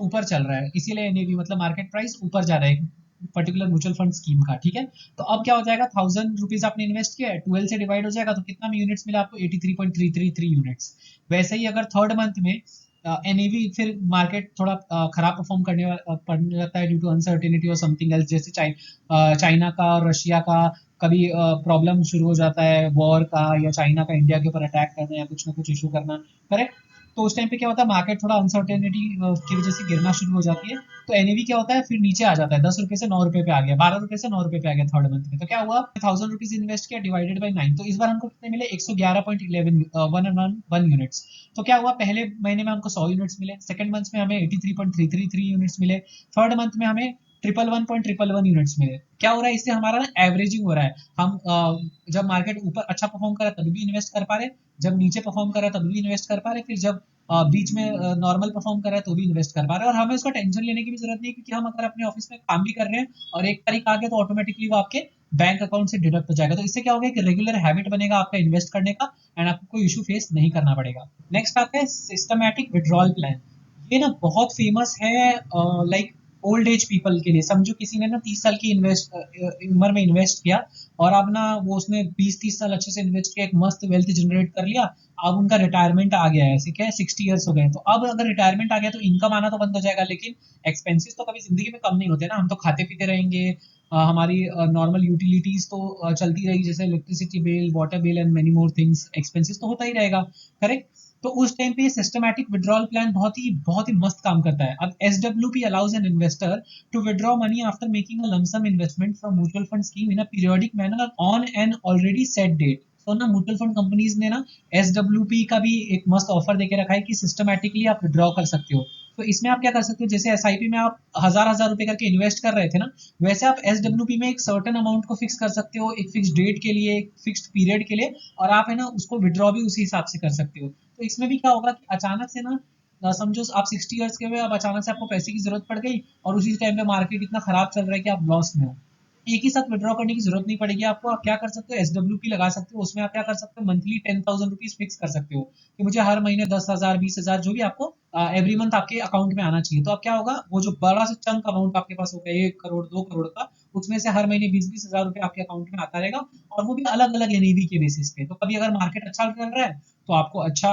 ऊपर चल रहा है, इसीलिए एनएवी मतलब मार्केट प्राइस ऊपर जा रहा है पर्टिकुलर म्यूचुअल फंड स्कीम का। ठीक है, तो अब क्या हो जाएगा, 1,000 रुपीज आपने इन्वेस्ट किया है, 12 से डिवाइड हो जाएगा तो कितना में यूनिट्स मिला आपको, 83.333 यूनिट्स। वैसे ही अगर थर्ड मंथ में एनईवी फिर मार्केट थोड़ा खराब परफॉर्म करने लगता है ड्यू टू अनसर्टेनिटी और समथिंग एल्स, जैसे चाइना का और रशिया का कभी प्रॉब्लम शुरू हो जाता है वॉर का, या चाइना का इंडिया के ऊपर अटैक करना या कुछ ना कुछ इशू करना। करेक्ट, तो उस टाइम पे क्या होता है, मार्केट थोड़ा अनसर्टेनिटी की वजह से गिरना शुरू हो जाती है, तो एनईवी क्या होता है फिर नीचे आ जाता है, 10 रुपए से 9 रुपए पे आ गया, 12 रुपए से 9 रुपए पे आ गया थर्ड मंथ में। तो क्या हुआ, 1,000 रुपीज इन्वेस्ट किया डिवाइडेड बाई 9, तो इस बार हमको कितने मिले, 111.11 यूनिट्स। तो क्या हुआ, पहले महीने में हमको 100 यूनिट्स मिले, सेकंड मंथ में हमें 83.333 यूनिट्स मिले, थर्ड मंथ में हमें 111.111 यूनिट्स मिले। क्या हो रहा है, इससे हमारा ना एवरेजिंग हो रहा है। हम जब मार्केट ऊपर अच्छा परफॉर्म कर रहा है तभी भी इन्वेस्ट कर पा रहे, जब नीचे परफॉर्म कर रहा है तभी भी इन्वेस्ट कर पा रहे, फिर जब बीच में नॉर्मल परफॉर्म कर रहा है तो भी इन्वेस्ट कर पा रहे हैं। और हमें उसका टेंशन लेने की भी जरूरत नहीं है, क्योंकि हम अगर अपने ऑफिस में काम भी कर रहे हैं और 1 तारीख आ गया तो ऑटोमेटिकली वो आपके बैंक अकाउंट से डिडक्ट हो जाएगा। तो इससे क्या होगा कि रेगुलर हैबिट बनेगा आपका इन्वेस्ट करने का, एंड आपको कोई इशू फेस नहीं करना पड़ेगा। नेक्स्ट आता है सिस्टमैटिक विड्रॉल प्लान। ये ना बहुत फेमस है, लाइक ओल्ड एज पीपल के लिए। समझो किसी ने ना 30 साल की इन्वेस्ट उम्र में इन्वेस्ट किया, और अब ना वो उसने 20-30 साल अच्छे से इन्वेस्ट किया, एक मस्त वेल्थ जनरेट कर लिया, अब उनका रिटायरमेंट आ गया है, ठीक है, 60 ईयर्स हो गए, तो अब अगर रिटायरमेंट आ गया तो इनकम आना तो बंद हो जाएगा, लेकिन एक्सपेंसेस तो कभी जिंदगी में कम नहीं होते ना, हम तो खाते पीते रहेंगे, हमारी नॉर्मल यूटिलिटीज तो चलती रहेगी, जैसे electricity bill, water bill and many more things, expenses तो होता ही रहेगा, करेक्ट। तो उस टाइम पे सिस्टमैटिक विड्रॉल प्लान बहुत ही मस्त काम करता है। अब SWP allows an investor to withdraw money after making a lump sum investment from mutual fund scheme in a periodic manner on an already set date. तो ना म्यूचुअल फंड कंपनीज ने ना SWP का भी एक मस्त ऑफर देके रखा है कि सिस्टमैटिकली आप विड्रॉ कर सकते हो। तो इसमें आप क्या कर सकते हो, जैसे SIP में आप हजार हजार रुपए करके इन्वेस्ट कर रहे थे ना, वैसे आप SWP में एक सर्टेन अमाउंट को फिक्स कर सकते हो, एक फिक्स डेट के लिए, एक फिक्स पीरियड के लिए, और आप है ना उसको विड्रॉ भी उसी हिसाब से कर सकते हो। तो इसमें भी क्या होगा कि अचानक से ना समझो आप 60 ईयर्स के हुए, अब अचानक से आपको पैसे की जरूरत पड़ गई, और उसी टाइम पे मार्केट इतना खराब चल रहा है कि आप लॉस में हो, एक ही साथ विड्रॉ करने की जरूरत नहीं पड़ेगी आपको। आप क्या कर सकते हो, SWP लगा सकते हो, उसमें आप क्या कर सकते हो, मंथली 10,000 रुपीज फिक्स कर सकते हो कि मुझे हर महीने 10,000 20,000 जो भी आपको एवरी मंथ आपके अकाउंट में आना चाहिए। तो अब क्या होगा, वो जो बड़ा सा चंक अमाउंट आपके पास होगा 1 करोड़ 2 करोड़ का, उसमें से हर महीने 20-20 हजार रुपए आपके अकाउंट में आता रहेगा, और वो भी अलग अलग NAV के बेसिस पे। तो कभी अगर मार्केट अच्छा चल रहा है तो आपको अच्छा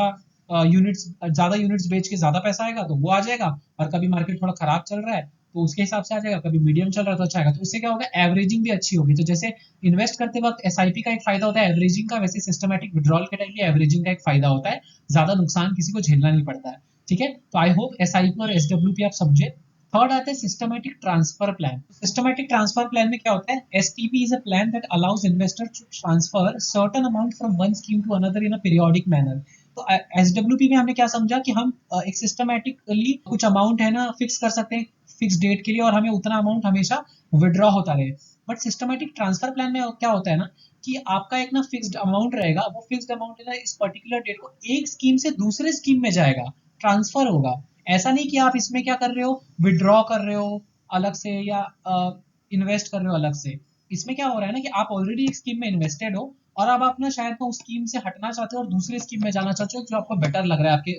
यूनिट्स, ज्यादा यूनिट्स बेच के ज्यादा पैसा आएगा तो वो आ जाएगा, और कभी मार्केट थोड़ा खराब चल रहा है तो उसके हिसाब से आ जाएगा, कभी मीडियम चल रहा है तो अच्छा आएगा। तो इससे क्या होगा, एवरेजिंग भी अच्छी होगी। तो जैसे इन्वेस्ट करते वक्त SIP का एक फायदा होता है एवरेजिंग का, वैसे सिस्टमैटिक विड्रॉल के टाइम भी एवरेजिंग का एक फायदा होता है, ज्यादा नुकसान किसी को झेलना नहीं पड़ता है, ठीक है। तो आई होप SIP और SWP आप समझे। थर्ड आता है systematic transfer plan. Systematic transfer plan में क्या होता है, STP is a plan that allows investor to transfer certain amount from one scheme to another in a periodic manner. तो SWP में हमने क्या समझा कि हम एक सिस्टमैटिकली कुछ अमाउंट है ना फिक्स कर सकते हैं फिक्स डेट के लिए, और हमें उतना अमाउंट हमेशा विड्रॉ होता रहे। बट सिस्टमैटिक ट्रांसफर प्लान में क्या होता है ना, कि आपका एक ना फिक्स्ड अमाउंट रहेगा, वो फिक्स्ड अमाउंट है ना इस पर्टिकुलर डेट को एक स्कीम से दूसरे स्कीम में जाएगा, ट्रांसफर होगा। ऐसा नहीं कि आप इसमें क्या कर रहे हो, विड्रॉ कर रहे हो अलग से, या इन्वेस्ट कर रहे हो अलग से। इसमें क्या हो रहा है ना कि आप ऑलरेडी एक स्कीम में इन्वेस्टेड हो, और अब आप ना शायद तो उस स्कीम से हटना चाहते हो और दूसरी स्कीम में जाना चाहते हो जो आपको बेटर लग रहा है आपके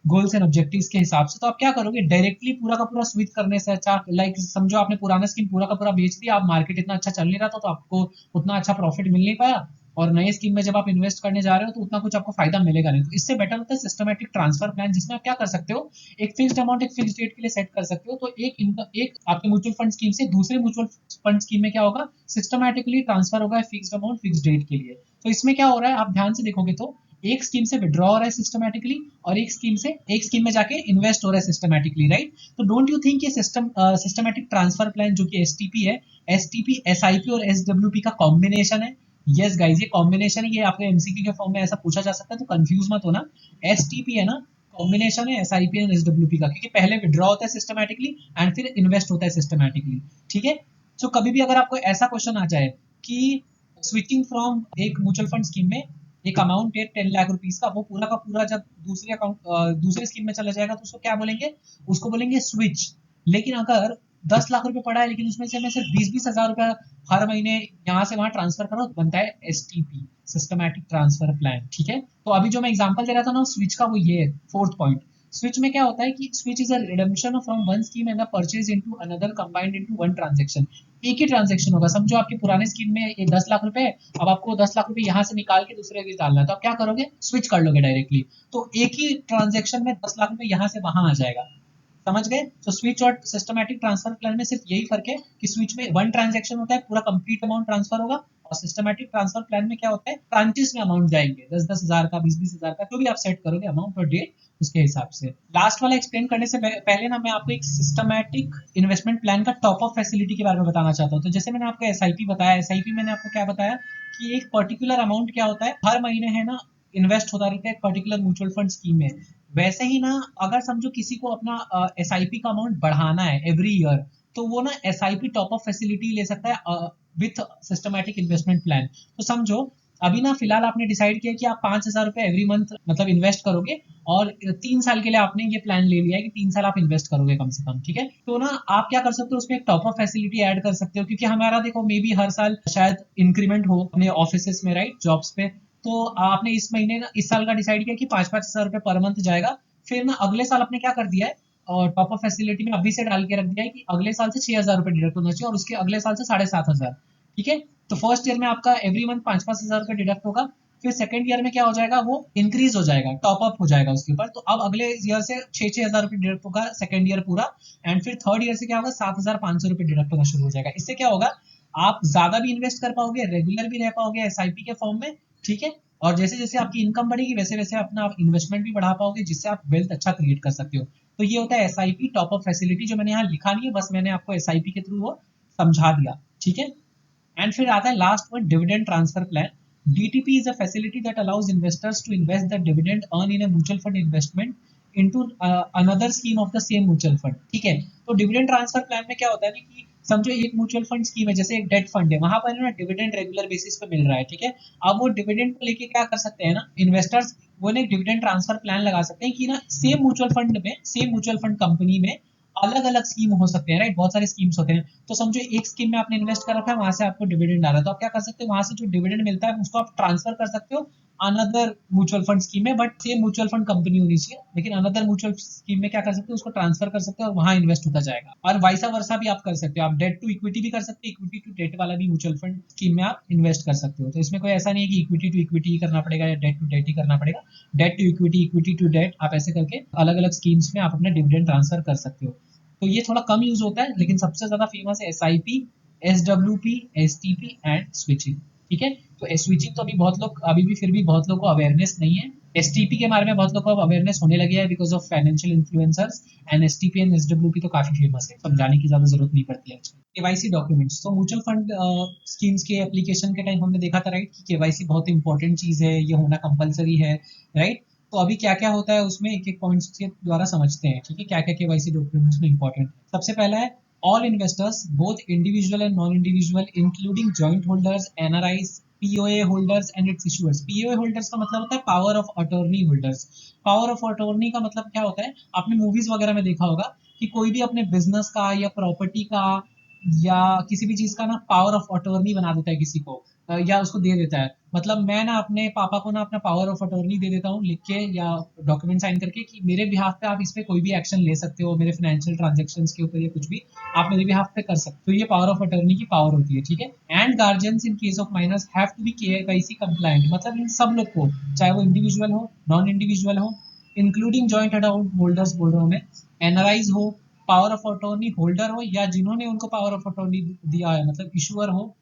गोल्स एंड ऑब्जेक्टिव्स के हिसाब से। तो आप क्या करोगे, डायरेक्टली पूरा का पूरा स्विच करने से अच्छा, लाइक समझो आपने पुराना स्कीम पूरा का पूरा बेच दिया, आप मार्केट इतना अच्छा चल नहीं रहा था तो आपको उतना अच्छा प्रॉफिट मिल नहीं पाया, और नए स्कीम में जब आप इन्वेस्ट करने जा रहे हो तो उतना कुछ आपको फायदा मिलेगा नहीं। तो इससे बेटर होता है सिस्टमैटिक ट्रांसफर प्लान, जिसमें आप क्या कर सकते हो, एक फिक्स्ड अमाउंट एक फिक्स्ड डेट के लिए सेट कर सकते हो। तो एक आपके म्यूचुअल फंड स्कीम से दूसरे म्यूचुअल फंड स्कीम में क्या होगा, सिस्टमैटिकली ट्रांसफर होगा फिक्स्ड अमाउंट फिक्स्ड डेट के लिए। तो इसमें क्या हो रहा है, आप ध्यान से देखोगे तो एक स्कीम से विड्रॉ हो रहा है सिस्टमैटिकली, और एक स्कीम में जाके इन्वेस्ट हो रहा है सिस्टमैटिकली, राइट। तो डोंट यू थिंक ये सिस्टमैटिक ट्रांसफर प्लान जो कि STP है, STP SIP और SWP का कॉम्बिनेशन है। यस गाइज, ये कॉम्बिनेशन है, ये आपके MCQ के फॉर्म में ऐसा पूछा जा सकता है, तो कंफ्यूज मत होना। STP है ना, कॉम्बिनेशन है SIP एंड SWP का, क्योंकि पहले विड्रॉ होता है सिस्टमैटिकली एंड फिर इन्वेस्ट होता है सिस्टमैटिकली, ठीक है। तो कभी भी अगर आपको ऐसा क्वेश्चन आ जाए कि स्विचिंग फ्रॉम एक म्यूचुअल फंड स्कीम में एक अमाउंट है 10 लाख रुपीज का, वो पूरा का पूरा जब दूसरे स्कीम में चला जाएगा तो उसको क्या बोलेंगे, उसको बोलेंगे स्विच। लेकिन अगर 10 लाख रुपए पड़ा है लेकिन उसमें से मैं सिर्फ 20-20 हजार रुपया हर महीने यहाँ से वहां ट्रांसफर करो, तो बनता है STP, सिस्टमैटिक ट्रांसफर प्लान, ठीक है। तो अभी जो मैं एग्जांपल दे रहा था ना स्विच का, वो ये है फोर्थ पॉइंट। स्विच में क्या होता है कि switch is a redemption from one scheme and purchase into another combined into one transaction. एक ही ट्रांजैक्शन होगा, समझो आपकी पुराने स्कीम में ये 10 लाख रुपए है, अब आपको 10 लाख रुपए यहाँ से निकाल के दूसरे में डालना है, तो आप क्या करोगे, स्विच कर लोगे डायरेक्टली। तो एक ही ट्रांजेक्शन में 10 लाख रुपए यहाँ से वहां आ जाएगा, समझ गए। तो स्विच और सिस्टमैटिक ट्रांसफर प्लान में सिर्फ यही फर्क है कि स्विच में वन ट्रांजैक्शन होता है, पूरा कंप्लीट अमाउंट ट्रांसफर होगा, और सिस्टमैटिक ट्रांसफर प्लान में क्या होता है, ब्रांचेस में अमाउंट जाएंगे, 10-10 हजार का, 20-20 हजार का, जो भी आप सेट करोगे अमाउंट और डेट उसके हिसाब से। लास्ट वाला एक्सप्लेन करने से पहले ना मैं आपको एक सिस्टमैटिक इन्वेस्टमेंट प्लान का टॉप अप फैसिलिटी के बारे में बताना चाहता हूँ। तो जैसे मैंने आपको SIP बताया, SIP मैंने आपको क्या बताया कि एक पर्टिकुलर अमाउंट क्या होता है, हर महीने है ना इन्वेस्ट होता रहता है एक पर्टिकुलर म्यूचुअल फंड स्कीम में। वैसे ही ना अगर समझो किसी को अपना SIP का अमाउंट बढ़ाना है एवरी ईयर, तो वो ना SIP टॉप अप फैसिलिटी ले सकता है विथ सिस्टमैटिक इन्वेस्टमेंट प्लान। तो समझो अभी ना फिलहाल आपने डिसाइड किया कि आप 5,000 रुपए एवरी मंथ मतलब इन्वेस्ट करोगे, और 3 साल के लिए आपने ये प्लान ले लिया है कि 3 साल आप इन्वेस्ट करोगे कम से कम, ठीक है। तो ना आप क्या कर सकते हो, उसमें एक टॉप अप फैसिलिटी ऐड कर सकते हो, क्योंकि हमारा देखो मे बी हर साल शायद इंक्रीमेंट हो अपने ऑफिस में, राइट, जॉब्स पे। तो आपने इस महीने ना इस साल का डिसाइड किया कि 5-5 हजार रुपए पर मंथ जाएगा, फिर ना अगले साल आपने क्या कर दिया है, टॉप अप फैसिलिटी में अभी से डाल के रख दिया है कि अगले साल से 6,000 रुपए डिडक्ट होना चाहिए और उसके अगले साल से 7,500। ठीक है, तो फर्स्ट ईयर में आपका एवरी मंथ 5,000 रुपए डिडक्ट होगा। फिर सेकंड ईयर में क्या हो जाएगा, वो इंक्रीज हो जाएगा, टॉप अप हो जाएगा उसके ऊपर। तो अब अगले ईयर से 6,000 रुपए डिडक्ट होगा सेकंड ईयर पूरा। एंड फिर थर्ड ईयर से क्या होगा, 7,500 रुपए डिडक्ट होना शुरू हो जाएगा। इससे क्या होगा, आप ज्यादा भी इन्वेस्ट कर पाओगे, रेगुलर भी रह पाओगे एसआईपी के फॉर्म में। ठीक है, और जैसे जैसे आपकी इनकम बढ़ेगी वैसे वैसे अपना आप इन्वेस्टमेंट भी बढ़ा पाओगे, जिससे आप वेल्थ अच्छा क्रिएट कर सकते हो। तो ये होता है एसआईपी टॉप अप फैसिलिटी, जो मैंने यहाँ लिखा नहीं है, बस मैंने आपको एसआईपी के थ्रू वो समझा दिया। ठीक है, एंड फिर आता है last one, dividend transfer plan. DTP is a facility that allows investors to invest the dividend earned in a mutual fund investment into another scheme of the same mutual fund। ठीक है, तो dividend transfer plan में क्या होता है ना कि समझो एक म्यूचुअल फंड स्कीम है, जैसे एक डेट फंड है, वहां पर ना डिविडेंड रेगुलर बेसिस पे मिल रहा है। ठीक है, अब वो डिविडेंड को लेके क्या कर सकते हैं ना इन्वेस्टर्स, वो एक डिविडेंड ट्रांसफर प्लान लगा सकते हैं कि ना सेम म्यूचुअल फंड में, सेम म्यूचुअल फंड कंपनी में अलग अलग स्कीम हो सकते हैं, राइट, बहुत सारे स्कीम्स होते हैं। तो समझो एक स्कीम में आपने इन्वेस्ट कर रखा है, वहां से आपको डिविडेंड आ रहा है, तो आप क्या कर सकते हो, वहां से जो डिविडेंड मिलता है उसको आप ट्रांसफर कर सकते हो अनदर म्यूचुअल फंड स्कीम में, but same mutual fund company होनी चाहिए, लेकिन अनदर म्यूचुअल स्कीम में क्या कर सकते हो, उसको ट्रांसफर कर सकते हो और वहां इन्वेस्ट होता जाएगा। और वाइसा वर्सा भी आप कर सकते हो, आप डेट टू इक्विटी भी कर सकते हो, इक्विटी टू डेट वाला भी म्यूचुअल फंड स्कीम में आप इन्वेस्ट कर सकते हो। तो इसमें कोई ऐसा नहीं है कि इक्विटी टू इक्विटी ही करना पड़ेगा या डेट टू डेट ही करना पड़ेगा। Debt to equity, equity to debt, आप ऐसे करके अलग अलग स्कीम्स में आप अपना डिविडेंड ट्रांसफर कर सकते हो। तो ये थोड़ा कम यूज होता है, लेकिन सबसे ज्यादा फेमस है SIP, SWP, STP and switching. ठीक है, तो स्विचिंग तो अभी बहुत लोग, अभी भी फिर भी बहुत लोगों को अवेयरनेस नहीं है। एसटीपी के बारे में बहुत लोगों को अवेयरनेस होने लगी है because of financial influencers. And STP and SWP तो काफी फेमस है, समझाने की ज्यादा जरूरत नहीं पड़ती है। केवाईसी डॉक्यूमेंट्स, तो म्यूचुअल फंड स्कीम्स के एप्लीकेशन के टाइम हमने देखा था, राइट, कि केवाईसी बहुत इंपॉर्टेंट चीज है, ये होना कंपलसरी है, राइट। तो अभी क्या क्या होता है उसमें एक एक पॉइंट्स के द्वारा समझते हैं। ठीक है, क्या क्या केवाईसी डॉक्यूमेंट्स में इंपॉर्टेंट। सबसे पहला है all investors both individual and non individual including joint holders, NRIs, POA holders and it's issuers. POA holders का मतलब होता है power of attorney holders. Power of attorney का मतलब क्या होता है, आपने मूवीज वगैरह में देखा होगा कि कोई भी अपने बिजनेस का या प्रॉपर्टी का या किसी भी चीज का ना पावर ऑफ अटॉर्नी बना देता है किसी को, या उसको दे देता है। मतलब मैं ना अपने पापा को ना अपना पावर ऑफ अटॉर्नी दे देता हूँ लिख के या डॉक्यूमेंट साइन करके कि मेरे बिहाफ पे आप इस पे कोई भी एक्शन ले सकते हो, मेरे फाइनेंशियल ट्रांजेक्शंस के ऊपर या कुछ भी आप मेरे बिहाफ पे कर सकते हो। तो ये पावर ऑफ अटॉर्नी की पावर होती है। ठीक है, and guardians in case of minors have to be KYC compliant, मतलब इन सब लोग को, चाहे वो इंडिविजुअल हो, नॉन इंडिविजुअल हो, इंक्लूडिंग जॉइंट अकाउंट होल्डर्स बोल रहा हूँ मैं, एनआरआईज हो, पावर ऑफ अटॉर्नी होल्डर हो या जिन्होंने उनको पावर ऑफ अटॉर्नी दिया है मतलब इशूअर हो,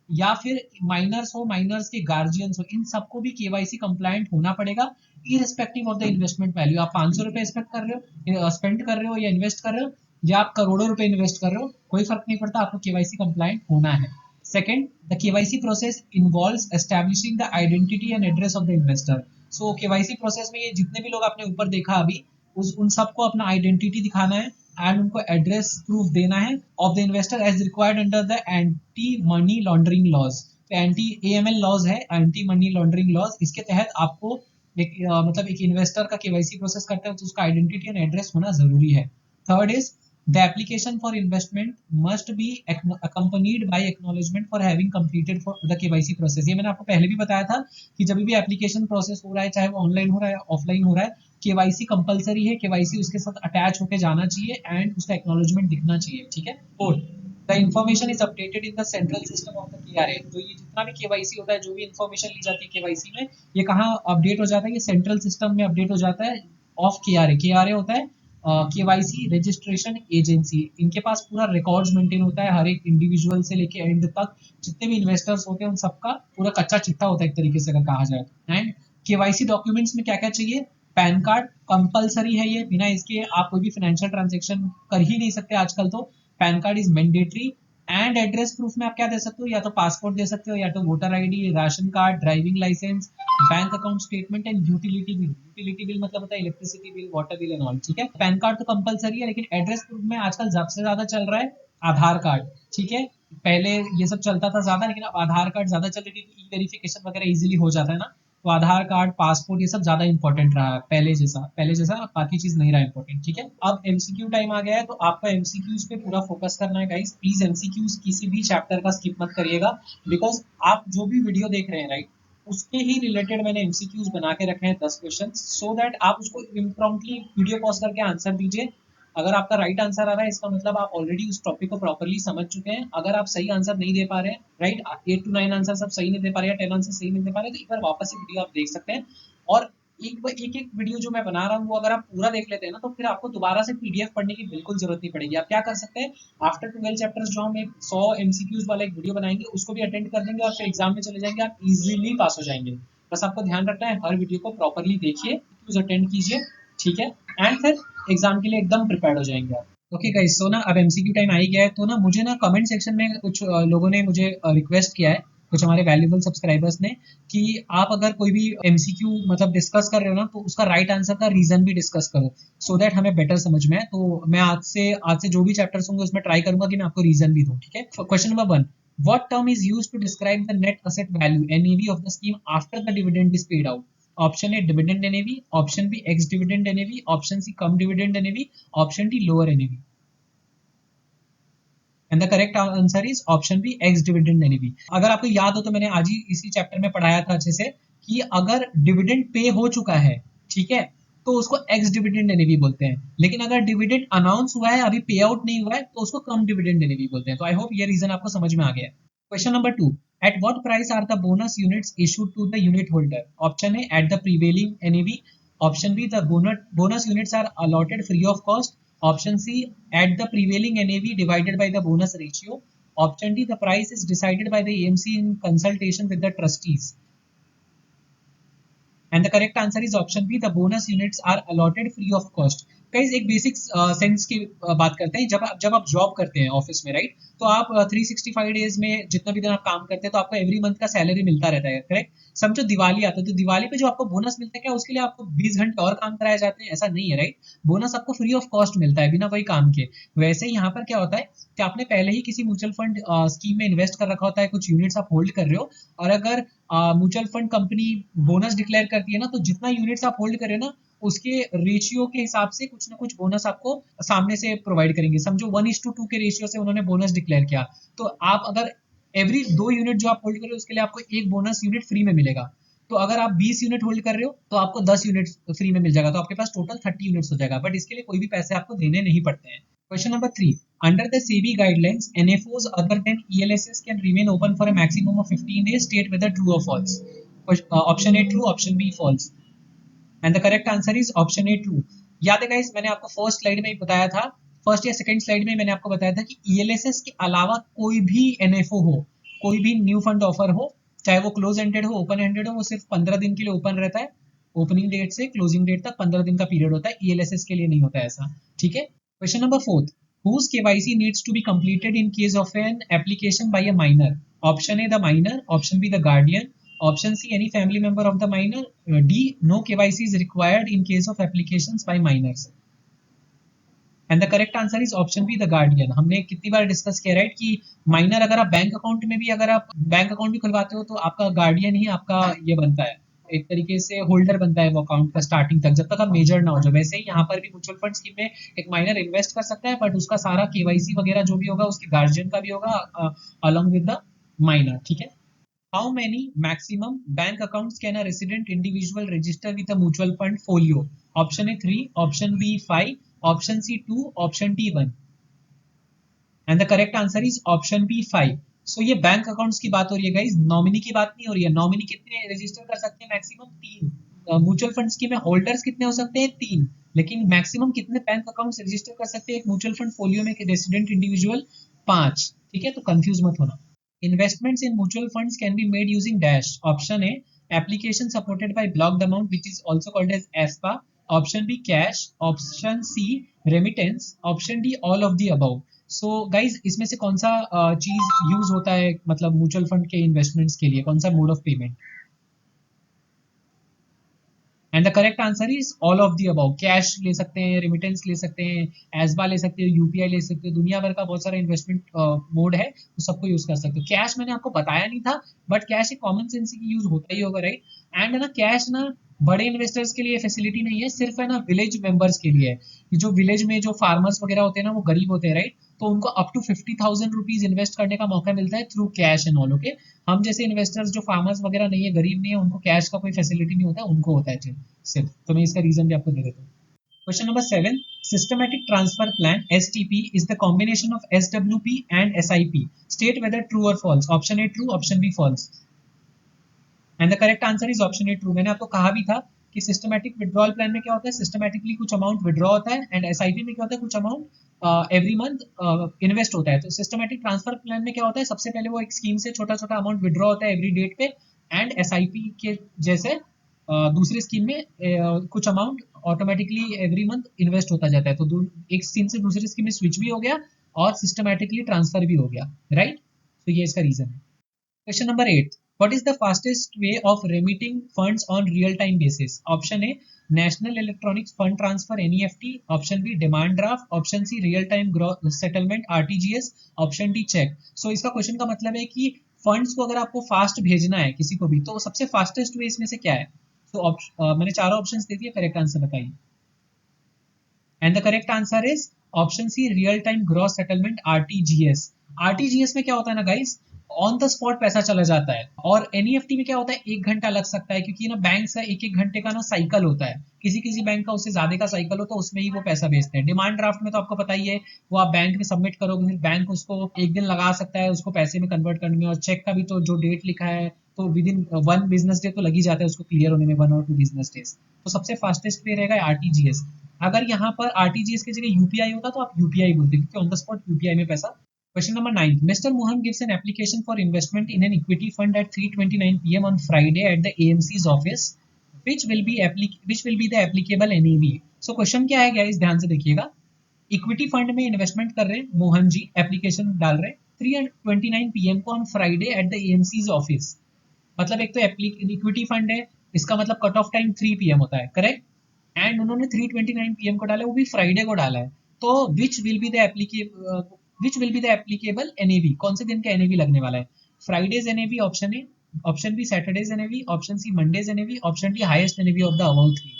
या फिर माइनर्स हो, माइनर्स के गार्जियंस हो, इन सबको भी केवाईसी कंप्लायंट होना पड़ेगा irrespective of the investment value. आप 500 रुपए एक्सपेक्ट कर रहे हो, स्पेंड कर रहे हो या इन्वेस्ट कर रहे हो, या आप करोड़ों रुपए इन्वेस्ट कर रहे हो, कोई फर्क नहीं पड़ता, आपको केवाईसी कंप्लायंट होना है। Second, the KYC process involves establishing the identity and address of the investor. So KYC process में ये जितने भी लोग आपने ऊपर देखा अभी, उन सबको अपना आइडेंटिटी दिखाना है एंड उनको एड्रेस प्रूफ देना है of the investor as required under the anti money laundering laws. तो एंटी एएमएल लॉज है, एंटी मनी लॉन्ड्रिंग लॉज, इसके तहत आपको एक मतलब एक इन्वेस्टर का केवाईसी प्रोसेस करते हैं तो उसका आइडेंटिटी एंड एड्रेस होना जरूरी है। Third is the application for investment must be accompanied by acknowledgement for having completed for the KYC process। ये मैंने आपको पहले भी बताया था कि जब भी एप्लीकेशन प्रोसेस हो रहा है, चाहे वो ऑनलाइन हो रहा है ऑफलाइन हो रहा है, केवाईसी कंपलसरी है, केवाईसी उसके साथ अटैच होकर जाना चाहिए एंड उसका एक्नॉलेजमेंट दिखना चाहिए। ठीक है, fourth, the information is updated in the central system of the KRA. जो ये जितना भी केवाईसी होता है, जो भी इन्फॉर्मेशन ली जाती है केवाईसी में, ये कहाँ अपडेट हो जाता है, ये सेंट्रल सिस्टम में अपडेट हो जाता है ऑफ केआरए। केआरए होता है केवाईसी रजिस्ट्रेशन एजेंसी। इनके पास पूरा रिकॉर्ड्स मेंटेन होता है, हर एक इंडिविजुअल से लेके एंड तक जितने भी इन्वेस्टर्स होते हैं उन सबका पूरा कच्चा चिट्ठा होता है एक तरीके से अगर कहा जाए। एंड केवाईसी डॉक्यूमेंट्स में क्या क्या चाहिए, पैन कार्ड कंपलसरी है, ये बिना इसके आप कोई भी फाइनेंशियल ट्रांजेक्शन कर ही नहीं सकते आजकल। तो pan card is mandatory. And address proof में आप क्या दे सकते हो, या तो पासपोर्ट दे सकते हो, या तो voter ID, ration card, driving licence, bank account statement and utility bill. Utility bill मतलब होता है electricity bill, water bill and all. ठीक है, पैन कार्ड तो कंपलसरी है, लेकिन एड्रेस प्रूफ में आजकल सबसे ज्यादा चल रहा है आधार कार्ड। ठीक है, पहले ये सब चलता था ज्यादा, लेकिन अब आधार कार्ड ज्यादा चल रही है, ई वेरिफिकेशन वगैरह इजीली हो जाता है ना, तो आधार कार्ड, पासपोर्ट, ये सब ज्यादा इंपॉर्टेंट रहा है पहले जैसा बाकी चीज नहीं रहा इंपॉर्टेंट। ठीक है, अब एमसीक्यू टाइम आ गया है, तो आपका एमसीक्यूज पे पूरा फोकस करना है गाइस। प्लीज एमसीक्यूज किसी भी चैप्टर का स्किप मत करिएगा, बिकॉज आप जो भी वीडियो देख रहे हैं, राइट, उसके ही रिलेटेड मैंने एमसीक्यूज बना के रखे हैं 10 क्वेश्चन, सो दैट आप उसको इम्प्रॉम्प्टली वीडियो पॉज करके आंसर दीजिए। अगर आपका राइट आंसर आ रहा है इसका मतलब आप ऑलरेडी उस टॉपिक को प्रॉपरली समझ चुके हैं। अगर आप सही आंसर नहीं दे पा रहे हैं, राइट, 8 to 9 आंसर सब सही नहीं दे पा रहे हैं, 10 आंसर सही नहीं दे पा रहे हैं, तो एक बार वापस से वीडियो आप देख सकते हैं। और एक वीडियो जो मैं बना रहा हूँ वो अगर आप पूरा देख लेते हैं ना, तो फिर आपको दोबारा से पीडीएफ पढ़ने की बिल्कुल जरूरत नहीं पड़ेगी। आप क्या कर सकते हैं, आफ्टर 12 चैप्टर्स जो हम एक 100 एमसीक्यूज वाला एक वीडियो बनाएंगे उसको भी अटेंड कर देंगे और फिर एग्जाम में चले जाएंगे, आप इजीली पास हो जाएंगे। बस आपको ध्यान रखना है, हर वीडियो को प्रॉपरली देखिए, अटेंड कीजिए, ठीक है, एंड फिर एग्जाम के लिए एकदम प्रिपेयर्ड हो जाएंगे आप। ओके गाइस, सो ना अब एमसीक्यू टाइम आ ही गया है, तो ना मुझे ना कमेंट सेक्शन में कुछ लोगों ने मुझे रिक्वेस्ट किया है, कुछ हमारे वैल्यूएबल सब्सक्राइबर्स ने, कि आप अगर कोई भी एमसीक्यू मतलब डिस्कस कर रहे हो ना, तो उसका राइट आंसर का रीजन भी डिस्कस करो, सो दैट हमें बेटर समझ में आए। तो मैं आज से जो भी चैप्टर्स होंगे उसमें ट्राई करूंगा कि मैं आपको रीजन भी दूं, ठीक है। Question number 1, what term is used to describe the net asset value NAV of the scheme after the dividend is paid out? Option A dividend NAV, option B ex dividend NAV, option C cum dividend NAV, option D lower NAV. And the correct answer is option B ex dividend NAV. अगर आपको याद हो तो मैंने आज ही इसी chapter में पढ़ाया था अच्छे से कि अगर डिविडेंड पे हो चुका है, ठीक है, तो उसको एक्स डिविडेंड एनएवी बोलते हैं, लेकिन अगर डिविडेंड अनाउंस हुआ है अभी पे आउट नहीं हुआ है तो उसको कम डिविडेंड एनएवी बोलते हैं। तो आई होप ये रीजन आपको समझ में आ गया। Question number 2, at what price are the bonus units issued to the unit holder? Option A at the prevailing NAV, option B the bonus units are allotted free of cost, option C at the prevailing NAV divided by the bonus ratio, option D the price is decided by the AMC in consultation with the trustees, and the correct answer is option B the bonus units are allotted free of cost। Guys एक basic sense की बात करते हैं, जब आप job करते हैं office में, राइट, तो आप 365 डेज में जितना भी दिन आप काम करते हैं तो आपको एवरी मंथ का सैलरी मिलता रहता है, करेक्ट। समझो दिवाली आता है तो दिवाली पे जो आपको बोनस मिलता है, क्या उसके लिए आपको 20 घंटे और काम कराए जाते हैं? ऐसा नहीं है, राइट। बोनस आपको फ्री ऑफ कॉस्ट मिलता है बिना कोई काम के। वैसे ही यहाँ पर क्या होता है कि आपने पहले ही किसी म्यूचुअल फंड स्कीम में इन्वेस्ट कर रखा होता है, कुछ यूनिट्स आप होल्ड कर रहे हो, और अगर mutual fund company bonus declare करती है ना, तो जितना यूनिट्स आप होल्ड करें ना उसके रेशियो के हिसाब से कुछ ना कुछ बोनस आपको सामने से प्रोवाइड करेंगे। समझो 1:2 के रेशियो से उन्होंने बोनस डिक्लेयर किया, तो आप अगर एवरी 2 यूनिट जो आप होल्ड कर रहे हो उसके लिए आपको एक बोनस यूनिट फ्री में मिलेगा। तो अगर आप 20 यूनिट होल्ड कर रहे हो तो आपको 10 यूनिट फ्री में मिल जाएगा, तो आपके पास टोटल 30 यूनिट्स हो जाएगा, बट इसके लिए कोई भी पैसे आपको देने नहीं पड़ते हैं। Question number 3, under the SEBI guidelines NFOs other than ELSS can remain open for a maximum of 15 days, state whether true और false. Option A true, option B false, and the correct answer is option A true. याद है guys, मैंने आपको first slide में ही बताया था, first या second slide में मैंने आपको बताया था कि ELSS के अलावा कोई भी NFO हो, कोई भी न्यू फंड ऑफर हो, चाहे वो क्लोज एंडेड हो ओपन एंडेड हो, वो सिर्फ 15 दिन के लिए ओपन रहता है। ओपनिंग डेट से क्लोजिंग डेट तक 15 दिन का पीरियड होता है, ELSS के लिए नहीं होता है ऐसा, ठीक है। Question number 4, whose KYC needs to be completed in case of an application by a minor? Option A the minor, option B the guardian, option C any family member of the minor, D no KYC is required in case of applications by minors, and the correct answer is option B the guardian. हमने कितनी बार discuss किया, right, कि minor अगर आप bank account में भी अगर आप बैंक अकाउंट भी खुलवाते हो तो आपका गार्डियन ही आपका ये बनता है, एक तरीके से होल्डर बनता है वो अकाउंट का स्टार्टिंग तक, जब तक आप मेजर ना हो जाए। वैसे ही यहाँ पर भी म्यूचुअल फंड स्कीम में एक माइनर इन्वेस्ट कर सकता है, बट उसका सारा केवाईसी वगैरह जो भी होगा उसके गार्जियन का भी होगा अलॉन्ग विद द माइनर, ठीक है। How many maximum bank accounts can a resident individual register with a mutual fund folio? Option A 3, option B 5, option C 2, option D 1. And the correct answer is option B 5. So ये bank accounts की बात हो रही है guys, nominee की बात नहीं हो रही है। नॉमिनी कितने रजिस्टर कर सकते हैं? मैक्सिमम 3। म्यूचुअल फंड स्कीम में होल्डर्स कितने हो सकते हैं? 3। लेकिन मैक्सिमम कितने बैंक अकाउंट्स रजिस्टर कर सकते हैं एक म्यूचुअल फंड फोलियो में रेसिडेंट इंडिविजुअल? 5, ठीक है, तो कंफ्यूज मत होना। Investments in mutual funds can be made using dash. Option A, application supported by blocked amount, which is also called as ASPA. Option B, cash. Option C, remittance. Option D, all of the above. So guys, इसमें से कौन सा चीज use होता है मतलब mutual fund के investments के लिए, कौन सा mode of payment? And the correct answer is all of the above. Cash ले सकते हैं, रेमिटेंस ले सकते हैं, एसबा ले सकते हैं, यूपीआई ले सकते हैं, दुनिया भर का बहुत सारा इन्वेस्टमेंट मोड है, तो सबको यूज कर सकते हो। कैश मैंने आपको बताया नहीं था, बट कैश एक कॉमन सेंस की यूज होता ही होगा, राइट। एंड है ना, कैश ना बड़े इन्वेस्टर्स के लिए फैसिलिटी नहीं है, सिर्फ है ना विलेज मेंबर्स के लिए है। जो विलेज में जो फार्मर्स वगैरह होते हैं ना, वो गरीब होते हैं, राइट, तो उनको अप टू 50,000 रुपीज इन्वेस्ट करने का मौका मिलता है through cash and all, okay. हम जैसे इन्वेस्टर्स जो फार्मर्स वगैरह नहीं है, गरीब नहीं है, उनको कैश का कोई फैसिलिटी नहीं होता है, उनको होता है सिर्फ। तो मैं इसका रीजन भी आपको दे देता हूँ। Question number 7, Systematic transfer plan STP is the combination of SWP and SIP. State whether true or false. Option A true, option B false. And the correct answer is option A true. मैंने आपको कहा भी था कि systematic withdrawal plan में क्या होता है, सिस्टमैटिकली कुछ अमाउंट विड्रॉ होता है, एंड एसआईपी में क्या होता है, कुछ अमाउंट एवरी मंथ इन्वेस्ट होता है। तो सिस्टमैटिक ट्रांसफर प्लान में क्या होता है, सबसे पहले वो एक स्कीम से छोटा छोटा अमाउंट विड्रॉ होता है एवरी डेट पे, एंड एसआईपी के जैसे दूसरी स्कीम में कुछ amount automatically every month invest होता जाता है। तो एक स्कीम से दूसरी स्कीम में स्विच भी हो गया और सिस्टमैटिकली ट्रांसफर भी हो गया, राइट। तो ये इसका रीजन है। Question number 8. What is the fastest way of remitting funds on real-time basis? Option A, National Electronic Fund Transfer (NEFT). Option B, demand draft. Option C, real-time gross settlement (RTGS). Option D, check. So इसका question का मतलब है कि funds को अगर आपको fast भेजना है किसी को भी, तो सबसे फास्टेस्ट वे इसमें से क्या है? तो मैंने चारों ऑप्शंस दे दिए, करेक्ट आंसर बताइए। And the correct answer is option C, real time gross settlement (RTGS). RTGS में क्या होता है ना गाइस, ऑन द स्पॉट पैसा चला जाता है, और एनईएफटी में क्या होता है, 1 घंटा लग सकता है, क्योंकि ना बैंक का 1-1 घंटे का ना साइकिल होता है, किसी किसी बैंक का उससे ज्यादा का साइकिल होता है, उसमें ही वो पैसा भेजते हैं। डिमांड ड्राफ्ट में तो आपको पता ही है, वो आप बैंक में सबमिट करोगे, फिर बैंक उसको 1 दिन लगा सकता है उसको पैसे में कन्वर्ट करने में, और चेक का भी तो जो डेट लिखा है तो विद इन 1 बिजनेस डे तो लग ही जाता है उसको क्लियर होने में, 1 और 2 बिजनेस डेज। तो सबसे फास्टेस्ट वे रहेगा आरटीजीएस। अगर यहाँ पर आरटीजीएस की जगह यूपीआई होता तो आप यूपीआई बोलते, क्योंकि ऑन द स्पॉट यूपीआई में पैसा। Question number 9. Mr. Mohan gives an application for investment in an equity fund at 3:29 p.m. on Friday at the AMC's office. Which will be the applicable NAV? So question क्या है guys, ध्यान से देखिएगा। Equity fund में investment कर रहे हैं Mohan ji, application डाल रहे हैं 3:29 PM को on Friday at the AMC's office. मतलब एक तो इक्विटी फंड है, इसका मतलब कट ऑफ टाइम 3 PM होता है, करेक्ट। एंड उन्होंने 3:29 PM को डाला, वो भी फ्राइडे को डाला है। तो which will be the applicable NAV, कौन से दिन का एनएवी लगने वाला है? Friday's NAV option A, option B Saturday's NAV, option C Monday's NAV, option D highest NAV of the above three.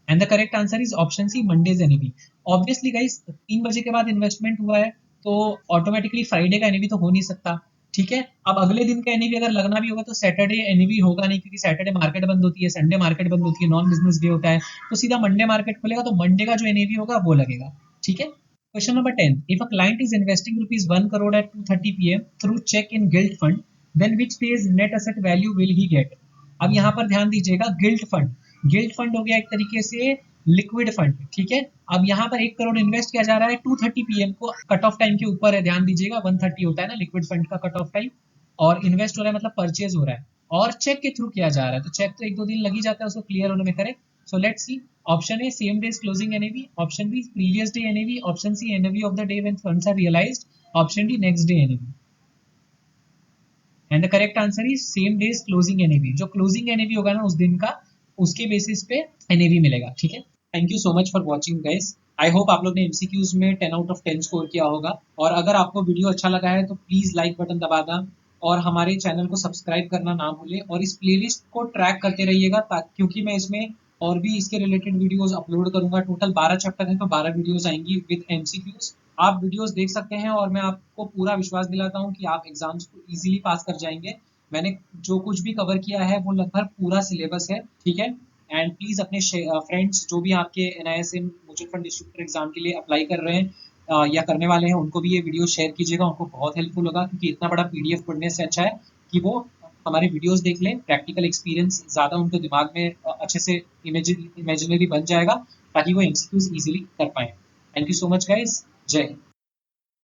And the correct answer is option C, Monday's NAV. Obviously guys 3 बजे के बाद investment हुआ है, तो automatically Friday का NAV तो हो नहीं सकता, ठीक है। अब अगले दिन का एनएवी अगर लगना भी होगा तो सैटरडे एनएवी होगा नहीं, क्योंकि सैटरडे मार्केट बंद होती है, संडे मार्केट बंद होती है, नॉन बिजनेस डे होता है, तो सीधा मंडे मार्केट खुलेगा, तो मंडे का जो एनएवी होगा वो लगेगा, ठीक है। Question number 10. If a client is investing rupees 1 crore at 2:30 p.m. through check in gilt fund, then which pays net asset value will he get? अब यहाँ पर ध्यान दीजिएगा, गिल्ट फंड हो गया एक तरीके से लिक्विड फंड, ठीक है। अब यहाँ पर 1 करोड़ इन्वेस्ट किया जा रहा है 2:30 PM को, कट ऑफ टाइम के ऊपर है, ध्यान दीजिएगा 1:30 होता है ना लिक्विड फंड का कट ऑफ टाइम, और इन्वेस्ट हो रहा है मतलब परचेज हो रहा है, और चेक के थ्रू किया जा रहा है, तो चेक तो 1-2 दिन लग ही जाता है उसको क्लियर होने में, correct. So let's see, option A same day's closing NAV, option B previous day NAV, option C NAV of the day when funds are realised, option D next day NAV. And the correct answer is same day's closing NAV. जो closing NAV होगा ना उस दिन का, उसके basis पे NAV मिलेगा, ठीक है। Thank you so much for watching guys. I hope आप लोग ने एमसीक्यूज में 10 आउट ऑफ 10 स्कोर किया होगा, और अगर आपको वीडियो अच्छा लगा है तो प्लीज लाइक बटन दबाना, और हमारे चैनल को सब्सक्राइब करना ना भूलें, और इस प्लेलिस्ट को ट्रैक करते रहिएगा, क्योंकि मैं इसमें और भी इसके रिलेटेड वीडियोस अपलोड करूंगा। टोटल 12 चैप्टर हैं, तो 12 वीडियोस आएंगी विद एमसीक्यूज। आप वीडियोस देख सकते हैं, और मैं आपको पूरा विश्वास दिलाता हूं कि आप एग्जाम्स को इजीली पास कर जाएंगे। मैंने जो कुछ भी कवर किया है वो लगभग पूरा सिलेबस है, ठीक है। एंड प्लीज अपने फ्रेंड्स जो भी आपके NISM mutual fund distributor exam के लिए अप्लाई कर रहे हैं या करने वाले हैं, उनको भी ये वीडियो शेयर कीजिएगा, उनको बहुत हेल्पफुल होगा, क्योंकि इतना बड़ा PDF पढ़ने से अच्छा है कि वो हमारे वीडियोस देख लें, प्रैक्टिकल एक्सपीरियंस ज़्यादा उनको दिमाग में अच्छे से इमेजिनरी बन जाएगा, ताकि वो MCQs इजीली कर पाएं। Thank you so much guys, जय हिंद।